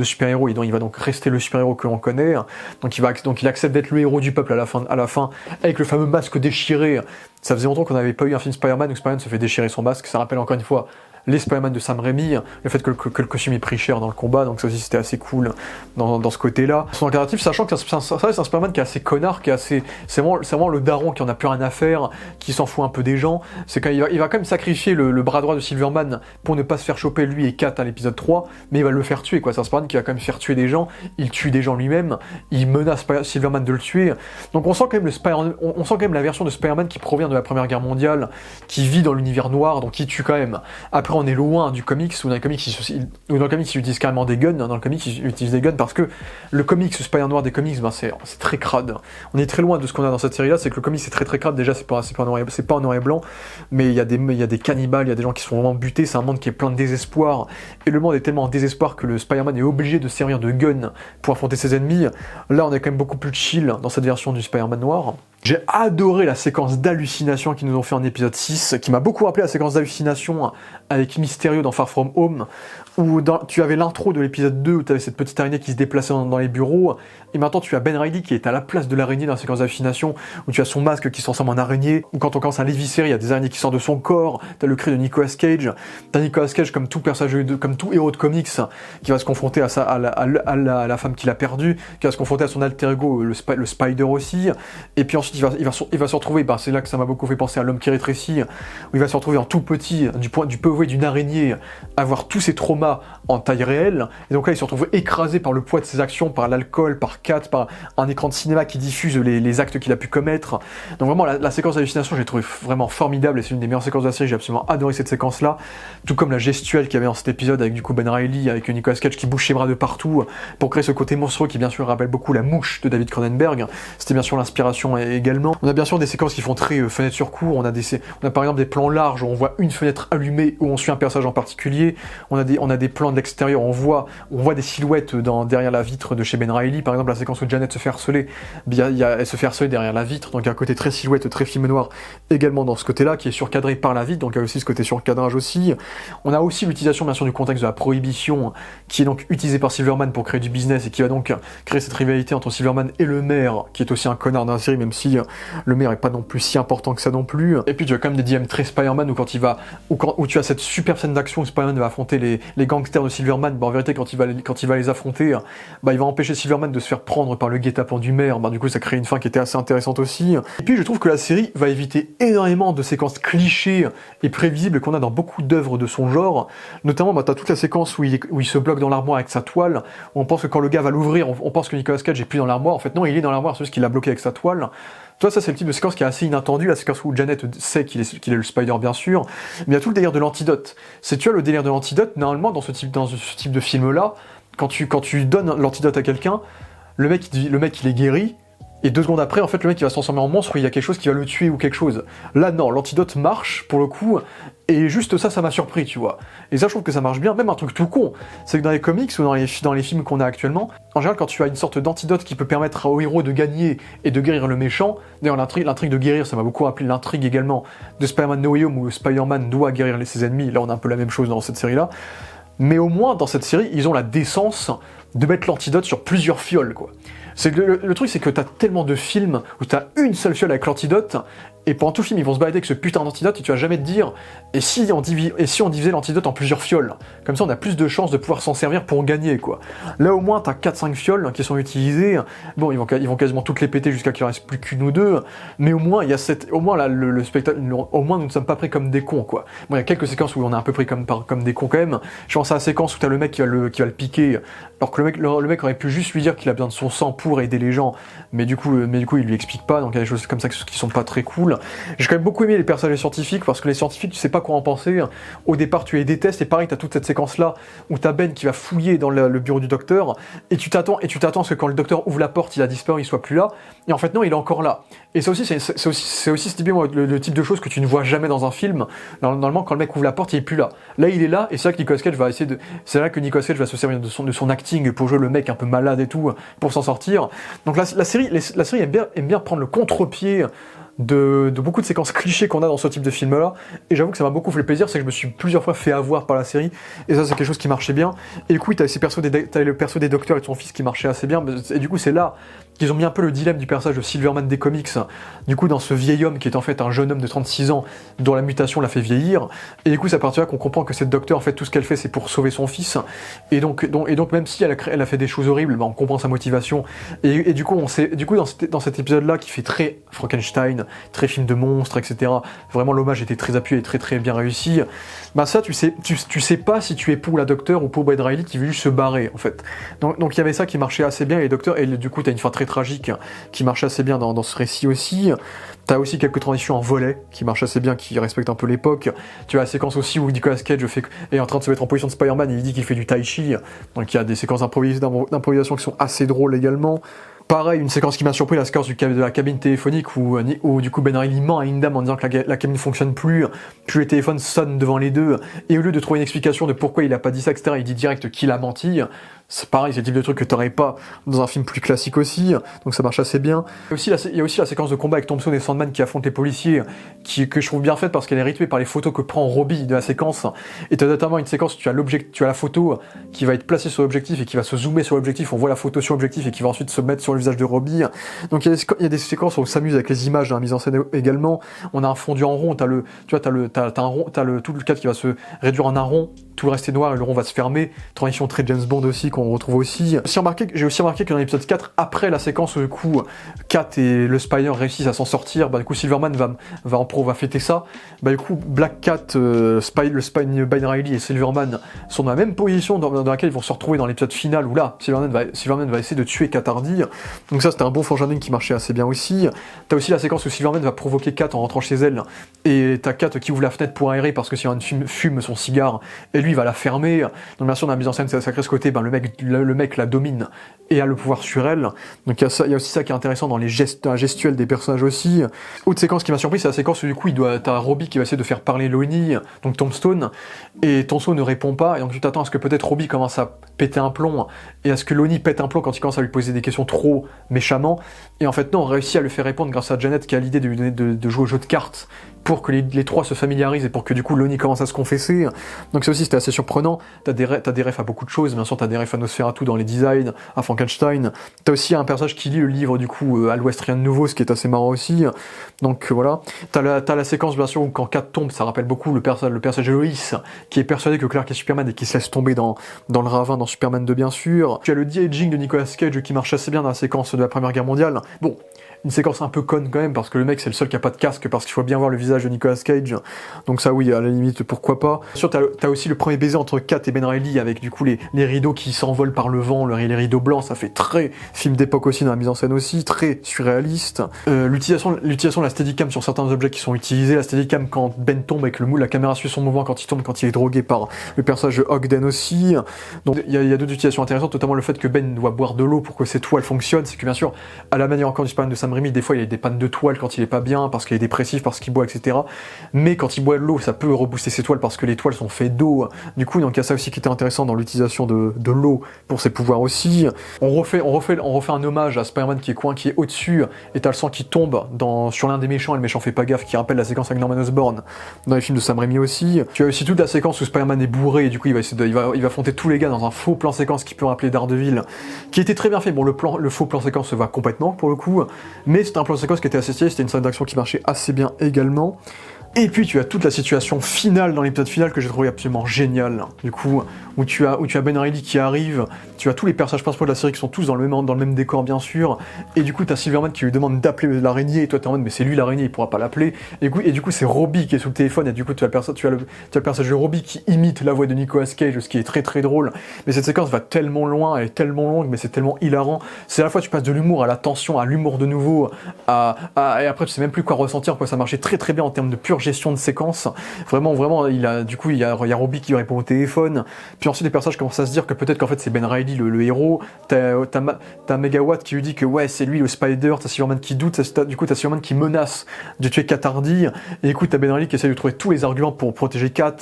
super-héros, et donc il va donc rester le super-héros que l'on connaît, donc il accepte d'être le héros du peuple à la fin, avec le fameux masque déchiré. Ça faisait longtemps qu'on n'avait pas eu un film Spider-Man où Spider-Man se fait déchirer son masque, ça rappelle encore une fois les Spider-Man de Sam Raimi, le fait que le costume est pris cher dans le combat, donc ça aussi c'était assez cool dans ce côté-là. Son alternative, sachant que c'est un Spider-Man qui est assez connard, c'est vraiment le daron qui en a plus rien à faire, qui s'en fout un peu des gens, c'est quand il va quand même sacrifier le bras droit de Silverman pour ne pas se faire choper lui et Kat à l'épisode 3, mais il va le faire tuer, quoi. C'est un Spider-Man qui va quand même faire tuer des gens, il tue des gens lui-même, il menace Silverman de le tuer, donc on sent quand même la version de Spider-Man qui provient de la Première Guerre mondiale, qui vit dans l'univers noir, donc qui tue quand même. Après on est loin du comics, où dans le comics ils utilisent carrément des guns, dans le comics ils utilisent des guns parce que le comics, ce Spider noir des comics, ben c'est très crade. On est très loin de ce qu'on a dans cette série là, c'est que le comics c'est très crade, déjà c'est pas en noir et blanc, mais il y a des cannibales, il y a des gens qui sont vraiment butés, c'est un monde qui est plein de désespoir, et le monde est tellement en désespoir que le Spider-Man est obligé de servir de gun pour affronter ses ennemis. Là on est quand même beaucoup plus chill dans cette version du Spider-Man noir. J'ai adoré la séquence d'hallucination qu'ils nous ont fait en épisode 6, qui m'a beaucoup rappelé la séquence d'hallucination avec Mysterio dans Far From Home, où tu avais l'intro de l'épisode 2, où tu avais cette petite araignée qui se déplaçait dans les bureaux, et maintenant tu as Ben Reilly qui est à la place de l'araignée dans la séquence d'hallucination, où tu as son masque qui se transforme en araignée, où quand on commence à l'éviscérer, il y a des araignées qui sortent de son corps, tu as le cri de Nicolas Cage, tu as Nicolas Cage comme tout personnage, comme tout héros de comics, qui va se confronter à la femme qu'il a perdue, qui va se confronter à son alter ego, le Spider aussi, et puis ensuite il va se retrouver, c'est là que ça m'a beaucoup fait penser à L'Homme qui rétrécit, où il va se retrouver en tout petit, du poids d'une araignée, avoir tous ses traumas en taille réelle, et donc là il se retrouve écrasé par le poids de ses actions, par l'alcool, par Kat, par un écran de cinéma qui diffuse les actes qu'il a pu commettre. Donc vraiment la séquence d'hallucination, j'ai trouvé vraiment formidable, et c'est une des meilleures séquences de la série, j'ai absolument adoré cette séquence là, tout comme la gestuelle qu'il y avait dans cet épisode avec du coup Ben Reilly, avec Nicolas Cage qui bouge ses bras de partout, pour créer ce côté monstrueux qui bien sûr rappelle beaucoup la mouche de David Cronenberg, c'était bien sûr l'inspiration également. On a bien sûr des séquences qui font très fenêtre sur cour, on a par exemple des plans larges où on voit une fenêtre allumée, où on suit un personnage en particulier, on a des plans de l'extérieur, on voit des silhouettes derrière la vitre de chez Ben Reilly, par exemple la séquence où Janet se fait harceler, elle se fait harceler derrière la vitre, donc il y a un côté très silhouette, très film noir également dans ce côté-là, qui est surcadré par la vitre, donc il y a aussi ce côté surcadrage aussi. On a aussi l'utilisation bien sûr du contexte de la prohibition, qui est donc utilisé par Silverman pour créer du business, et qui va donc créer cette rivalité entre Silverman et le maire, qui est aussi un connard dans la série, même si le maire est pas non plus si important que ça non plus. Et puis tu as quand même des DM très Spider-Man où tu as cette super scène d'action où Spider-Man va affronter les gangsters de Silverman. En vérité quand il va les affronter, il va empêcher Silverman de se faire prendre par le guet-apens du maire. Du coup ça crée une fin qui était assez intéressante aussi. Et puis je trouve que la série va éviter énormément de séquences clichés et prévisibles qu'on a dans beaucoup d'œuvres de son genre. Notamment tu as toute la séquence où il se bloque dans l'armoire avec sa toile, où on pense que quand le gars va l'ouvrir, on pense que Nicolas Cage est plus dans l'armoire. En fait non, il est dans l'armoire, c'est juste qu'il l'a bloqué avec sa toile. Toi, ça c'est le type de séquence qui est assez inattendu, la séquence où Janet sait qu'il est le Spider bien sûr, mais il y a tout le délire de l'antidote. Tu as le délire de l'antidote, normalement dans ce type de film-là, quand tu donnes l'antidote à quelqu'un, le mec il est guéri, et 2 secondes après, en fait, le mec il va se transformer en monstre, ou il y a quelque chose qui va le tuer ou quelque chose. Là non, l'antidote marche pour le coup, et juste ça m'a surpris, tu vois. Et ça je trouve que ça marche bien, même un truc tout con, c'est que dans les comics ou dans les films qu'on a actuellement, en général quand tu as une sorte d'antidote qui peut permettre au héros de gagner et de guérir le méchant, d'ailleurs l'intrigue de guérir, ça m'a beaucoup rappelé l'intrigue également de Spider-Man No Way Home où Spider-Man doit guérir ses ennemis, là on a un peu la même chose dans cette série-là, mais au moins dans cette série, ils ont la décence de mettre l'antidote sur plusieurs fioles, quoi. C'est que le truc, c'est que t'as tellement de films où t'as une seule fiole avec l'antidote, et pendant tout le film, ils vont se balader avec ce putain d'antidote, et tu vas jamais te dire, et si on divisait l'antidote en plusieurs fioles? Comme ça, on a plus de chances de pouvoir s'en servir pour gagner, quoi. Là, au moins, t'as 4-5 fioles qui sont utilisées. Bon, ils vont quasiment toutes les péter jusqu'à qu'il en reste plus qu'une ou deux, mais au moins, il y a au moins, là, le spectacle, au moins, nous ne sommes pas pris comme des cons, quoi. Bon, il y a quelques séquences où on est un peu pris comme des cons quand même. Je pense à la séquence où t'as le mec qui va le piquer, alors que le mec aurait pu juste lui dire qu'il a besoin de son sang pour aider les gens, mais du coup, il lui explique pas, donc il y a des choses comme ça qui sont pas très cool. J'ai quand même beaucoup aimé les personnages scientifiques, parce que les scientifiques, tu sais pas quoi en penser. Au départ, tu les détestes, et pareil, t'as toute cette séquence-là, où t'as Ben qui va fouiller dans le bureau du docteur, et tu t'attends à ce que quand le docteur ouvre la porte, il a disparu, il soit plus là, et en fait non, il est encore là. Et ça aussi, c'est aussi typiquement le type de choses que tu ne vois jamais dans un film. Normalement, quand le mec ouvre la porte, il est plus là. Là, il est là, et c'est là que Nicolas Cage va essayer de... C'est là que Nicolas Cage va se servir de son acting pour jouer le mec un peu malade et tout, pour s'en sortir. Donc la série aime bien prendre le contre-pied de beaucoup de séquences clichés qu'on a dans ce type de film-là, et j'avoue que ça m'a beaucoup fait plaisir, c'est que je me suis plusieurs fois fait avoir par la série, et ça c'est quelque chose qui marchait bien. Et du coup, t'as le perso des docteurs et de son fils qui marchait assez bien, et du coup c'est là qu'ils ont mis un peu le dilemme du personnage de Silverman des comics, du coup dans ce vieil homme qui est en fait un jeune homme de 36 ans dont la mutation l'a fait vieillir, et du coup c'est à partir de là qu'on comprend que cette docteur en fait tout ce qu'elle fait c'est pour sauver son fils, et donc même si elle a fait des choses horribles, on comprend sa motivation, et du coup dans cet épisode là qui fait très Frankenstein, très film de monstre, etc. Vraiment l'hommage était très appuyé et très très bien réussi. Bah ça tu sais pas si tu es pour la docteur ou pour Ben Reilly qui veut juste se barrer en fait. Donc il y avait ça qui marchait assez bien, et les docteurs, et du coup t'as une fin très tragique qui marche assez bien dans ce récit aussi. T'as aussi quelques transitions en volet qui marchent assez bien, qui respectent un peu l'époque. Tu as la séquence aussi où Nicolas Cage est en train de se mettre en position de Spider-Man et il dit qu'il fait du tai chi. Donc il y a des séquences d'improvisation qui sont assez drôles également. Pareil, une séquence qui m'a surpris, la séquence de la cabine téléphonique où du coup Ben Reilly ment à une dame en disant que la cabine ne fonctionne plus, puis le téléphone sonne devant les deux, et au lieu de trouver une explication de pourquoi il a pas dit ça, etc., il dit direct qu'il a menti. C'est pareil, c'est le type de truc que t'aurais pas dans un film plus classique aussi, donc ça marche assez bien. Il y a aussi la séquence de combat avec Thompson et Sandman qui affrontent les policiers, que je trouve bien faite parce qu'elle est rythmée par les photos que prend Robbie de la séquence, et t'as notamment une séquence où tu as la photo qui va être placée sur l'objectif et qui va se zoomer sur l'objectif, on voit la photo sur l'objectif et qui va ensuite se mettre sur le visage de Robbie. Donc il y a des séquences où on s'amuse avec les images dans la mise en scène également. On a un fondu en rond, t'as tout le cadre qui va se réduire en un rond, tout le reste est noir et le rond va se fermer. Transition très James Bond aussi qu'on retrouve aussi. J'ai aussi remarqué que dans l'épisode 4, après la séquence où du coup Kat et le Spider réussissent à s'en sortir, du coup Silverman va fêter ça. Du coup Black Cat, Ben Reilly et Silverman sont dans la même position dans laquelle ils vont se retrouver dans l'épisode final où là Silverman va essayer de tuer Kat Hardy. Donc ça c'était un bon foreshadowing qui marchait assez bien aussi. T'as aussi la séquence où Silverman va provoquer Kat en rentrant chez elle, et t'as Kat qui ouvre la fenêtre pour aérer parce que Silverman fume son cigare, et lui il va la fermer. Donc bien sûr dans la mise en scène c'est sacré ce côté, le mec la domine et a le pouvoir sur elle. Donc il y a aussi ça qui est intéressant dans la gestuelle des personnages aussi. Autre séquence qui m'a surpris, c'est la séquence où du coup t'as Robbie qui va essayer de faire parler Lonnie, donc Tombstone, et Tombstone ne répond pas, et donc tu t'attends à ce que peut-être Robbie commence à péter un plomb, et à ce que Lonnie pète un plomb quand il commence à lui poser des questions trop méchamment, et en fait non, on réussit à le faire répondre grâce à Janet qui a l'idée de jouer au jeu de cartes pour que les trois se familiarisent et pour que du coup Lonnie commence à se confesser. Donc ça aussi c'était assez surprenant. T'as des refs à beaucoup de choses, bien sûr t'as des refs à Nosferatu dans les designs, à Frankenstein. T'as aussi un personnage qui lit le livre du coup à l'Ouest rien de nouveau, ce qui est assez marrant aussi. Donc voilà. T'as la séquence bien sûr où quand Kat tombe, ça rappelle beaucoup le personnage de Lois qui est persuadé que Clark est Superman et qui se laisse tomber dans le ravin dans Superman 2 bien sûr. Tu as le de-aging de Nicolas Cage qui marche assez bien dans la séquence de la Première Guerre mondiale. Bon, une séquence un peu conne quand même parce que le mec c'est le seul qui a pas de casque, parce qu'il faut bien voir le visage de Nicolas Cage, donc ça oui à la limite pourquoi pas. Bien sûr t'as aussi le premier baiser entre Kat et Ben Reilly avec du coup les rideaux qui s'envolent par le vent, les rideaux blancs, ça fait très film d'époque aussi dans la mise en scène aussi, très surréaliste. L'utilisation de la steadicam sur certains objets qui sont utilisés, la steadicam quand Ben tombe avec la caméra suit son mouvement quand il tombe, quand il est drogué par le personnage de Ogden aussi. Donc il y a d'autres utilisations intéressantes, notamment le fait que Ben doit boire de l'eau pour que ses toiles fonctionnent, c'est que bien sûr à la manière encore du Spider-Man de Sam Raimi, des fois il y a des pannes de toile quand il est pas bien, parce qu'il est dépressif, parce qu'il boit, etc. Mais quand il boit de l'eau, ça peut rebooster ses toiles parce que les toiles sont faites d'eau. Du coup, donc il y a ça aussi qui était intéressant dans l'utilisation de l'eau pour ses pouvoirs aussi. On refait un hommage à Spider-Man qui est au-dessus, et t'as le sang qui tombe sur l'un des méchants, et le méchant fait pas gaffe, qui rappelle la séquence avec Norman Osborn dans les films de Sam Raimi aussi. Tu as aussi toute la séquence où Spider-Man est bourré, et du coup il va affronter tous les gars dans un faux plan séquence qui peut rappeler Daredevil, qui était très bien fait. Bon, le faux plan séquence se voit complètement pour le coup, mais c'était un plan séquence qui était assez stylé, c'était une scène d'action qui marchait assez bien également. Et puis tu as toute la situation finale dans l'épisode final que j'ai trouvé absolument géniale. Du coup, où tu as Ben Reilly qui arrive, tu as tous les personnages principaux de la série qui sont tous dans le même décor bien sûr, et du coup tu as Silverman qui lui demande d'appeler l'araignée, et toi t'es en mode mais c'est lui l'araignée, il pourra pas l'appeler, et du coup c'est Robbie qui est sous le téléphone, et du coup tu as le personnage de Robbie qui imite la voix de Nicolas Cage, ce qui est très très drôle, mais cette séquence va tellement loin, elle est tellement longue, mais c'est tellement hilarant, c'est à la fois tu passes de l'humour à la tension, à l'humour de nouveau, et après tu sais même plus quoi ressentir, quoi. Ça marchait très très bien en termes de pure gestion de séquence, vraiment, il y a Robbie qui répond au téléphone, puis ensuite les personnages commencent à se dire que peut-être qu'en fait c'est Ben Reilly le héros, t'as Megawatt qui lui dit que ouais c'est lui le Spider, t'as Silverman qui doute, du coup t'as Silverman qui menace de tuer Kat Hardy, et écoute t'as Ben Reilly qui essaie de trouver tous les arguments pour protéger Kat,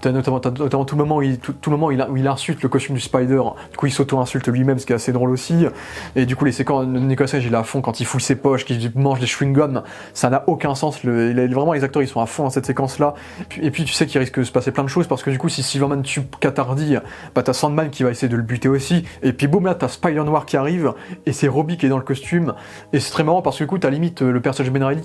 t'as notamment tout le moment où il insulte le costume du Spider, du coup il s'auto-insulte lui-même, ce qui est assez drôle aussi, et du coup les séquences, Nicolas Cage il est à fond quand il fouille ses poches, qu'il mange des chewing-gums, ça n'a aucun sens, vraiment les acteurs ils sont à fond dans cette séquence là, et puis tu sais qu'il risque de se passer plein de choses, parce que du coup si Silverman tue Kat Hardy, bah t'as Sandman qui va essayer de le buter aussi, et puis boum là t'as Spider Noir qui arrive, et c'est Robbie qui est dans le costume, et c'est très marrant parce que du coup t'as limite le personnage de Ben Reilly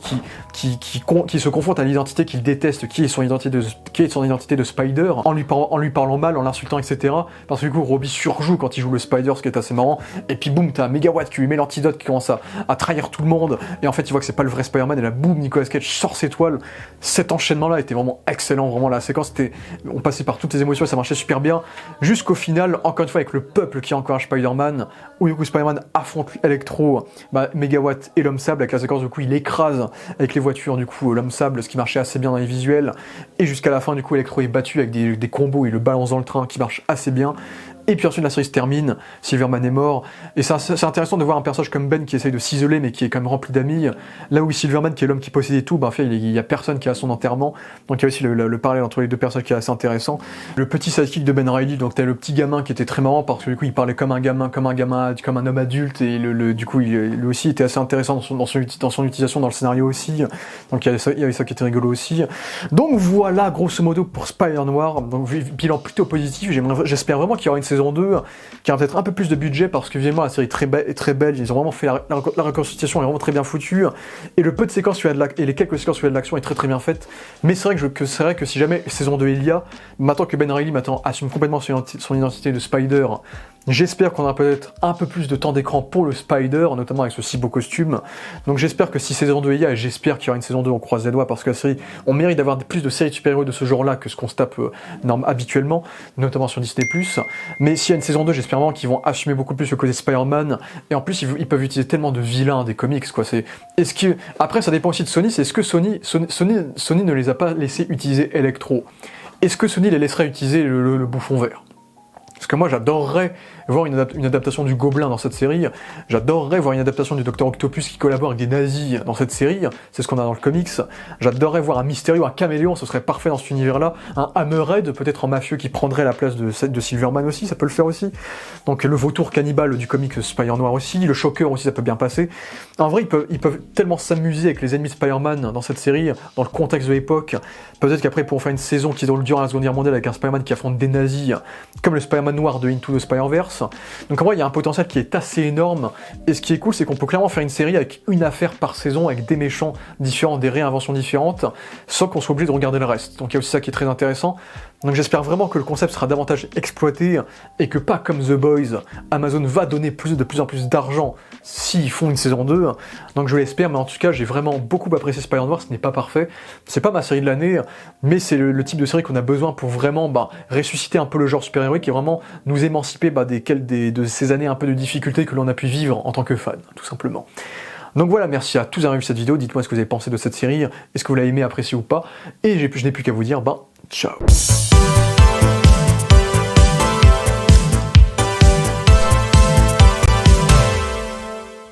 qui se confronte à l'identité qu'il déteste, qui est son identité de Spider, en lui parlant mal, en l'insultant, etc. Parce que du coup Robbie surjoue quand il joue le Spider, ce qui est assez marrant, et puis boum t'as Megawatt qui lui met l'antidote, qui commence à trahir tout le monde, et en fait il voit que c'est pas le vrai Spider-Man, et là boum Nicolas Cage sort ses toiles. Cet enchaînement là était vraiment excellent, vraiment la séquence on passait par toutes les émotions, ça marchait super bien, jusqu'au final, encore une fois avec le peuple qui encourage Spider-Man, où du coup Spider-Man affronte Electro, Megawatt et l'homme sable, avec la séquence du coup il écrase avec les voitures du coup l'homme sable, ce qui marchait assez bien dans les visuels, et jusqu'à la fin du coup Electro est battu avec des combos, il le balance dans le train qui marche assez bien. Et puis ensuite la série se termine, Silverman est mort, et c'est intéressant de voir un personnage comme Ben qui essaye de s'isoler mais qui est quand même rempli d'amis, là où Silverman qui est l'homme qui possédait tout, en fait il y a personne qui a son enterrement, donc il y a aussi le parallèle entre les deux personnages qui est assez intéressant. Le petit sidekick de Ben Reilly, donc t'as le petit gamin qui était très marrant parce que du coup il parlait comme un homme adulte, et du coup lui aussi était assez intéressant dans son utilisation dans le scénario aussi, donc il y avait ça qui était rigolo aussi. Donc voilà grosso modo pour Spider-Noir, donc bilan plutôt positif, j'espère vraiment qu'il y aura une saison 2 qui a peut-être un peu plus de budget, parce que évidemment la série est très belle, ils ont vraiment fait la reconstitution est vraiment très bien foutue, et le peu de séquences et les quelques séquences où il y a de l'action est très très bien faite, mais c'est vrai que si jamais saison 2 il y a, maintenant que Ben Reilly assume complètement son identité de Spider, j'espère qu'on aura peut-être un peu plus de temps d'écran pour le Spider, notamment avec ce si beau costume. Donc j'espère que si saison 2 il y a, et j'espère qu'il y aura une saison 2, on croise les doigts, parce que la série, on mérite d'avoir plus de séries de super-héros de ce genre-là que ce qu'on se tape habituellement, notamment sur Disney+. Mais s'il y a une saison 2, j'espère vraiment qu'ils vont assumer beaucoup plus le côté Spider-Man, et en plus ils peuvent utiliser tellement de vilains des comics, quoi. Après ça dépend aussi de Sony, c'est est-ce que Sony ne les a pas laissés utiliser Electro? Est-ce que Sony les laisserait utiliser le bouffon vert? Parce que moi j'adorerais voir une adaptation du Gobelin dans cette série, j'adorerais voir une adaptation du Docteur Octopus qui collabore avec des nazis dans cette série, c'est ce qu'on a dans le comics, j'adorerais voir un Mysterio, un caméléon, ce serait parfait dans cet univers-là, un Hammerhead peut-être en mafieux qui prendrait la place de Silverman aussi, ça peut le faire aussi, donc le vautour cannibale du comic Spider-Noir aussi, le Shocker aussi ça peut bien passer. En vrai ils peuvent tellement s'amuser avec les ennemis de Spider-Man dans cette série, dans le contexte de l'époque, peut-être qu'après ils pourront faire une saison qui durant la Seconde Guerre mondiale avec un Spider-Man qui affronte des nazis, comme le Spider-Man noir de Into the Spider-Verse. Donc en vrai il y a un potentiel qui est assez énorme, et ce qui est cool c'est qu'on peut clairement faire une série avec une affaire par saison, avec des méchants différents, des réinventions différentes, sans qu'on soit obligé de regarder le reste. Donc il y a aussi ça qui est très intéressant. Donc j'espère vraiment que le concept sera davantage exploité, et que pas comme The Boys, Amazon va donner de plus en plus d'argent s'ils font une saison 2. Donc je l'espère, mais en tout cas j'ai vraiment beaucoup apprécié Spider-Noir, ce n'est pas parfait, c'est pas ma série de l'année, mais c'est le type de série qu'on a besoin pour vraiment ressusciter un peu le genre super-héroïque et vraiment nous émanciper de ces années un peu de difficultés que l'on a pu vivre en tant que fan, tout simplement. Donc voilà, merci à tous d'avoir vu cette vidéo, dites-moi ce que vous avez pensé de cette série, est-ce que vous l'avez aimé, apprécié ou pas, et je n'ai plus qu'à vous dire, ciao.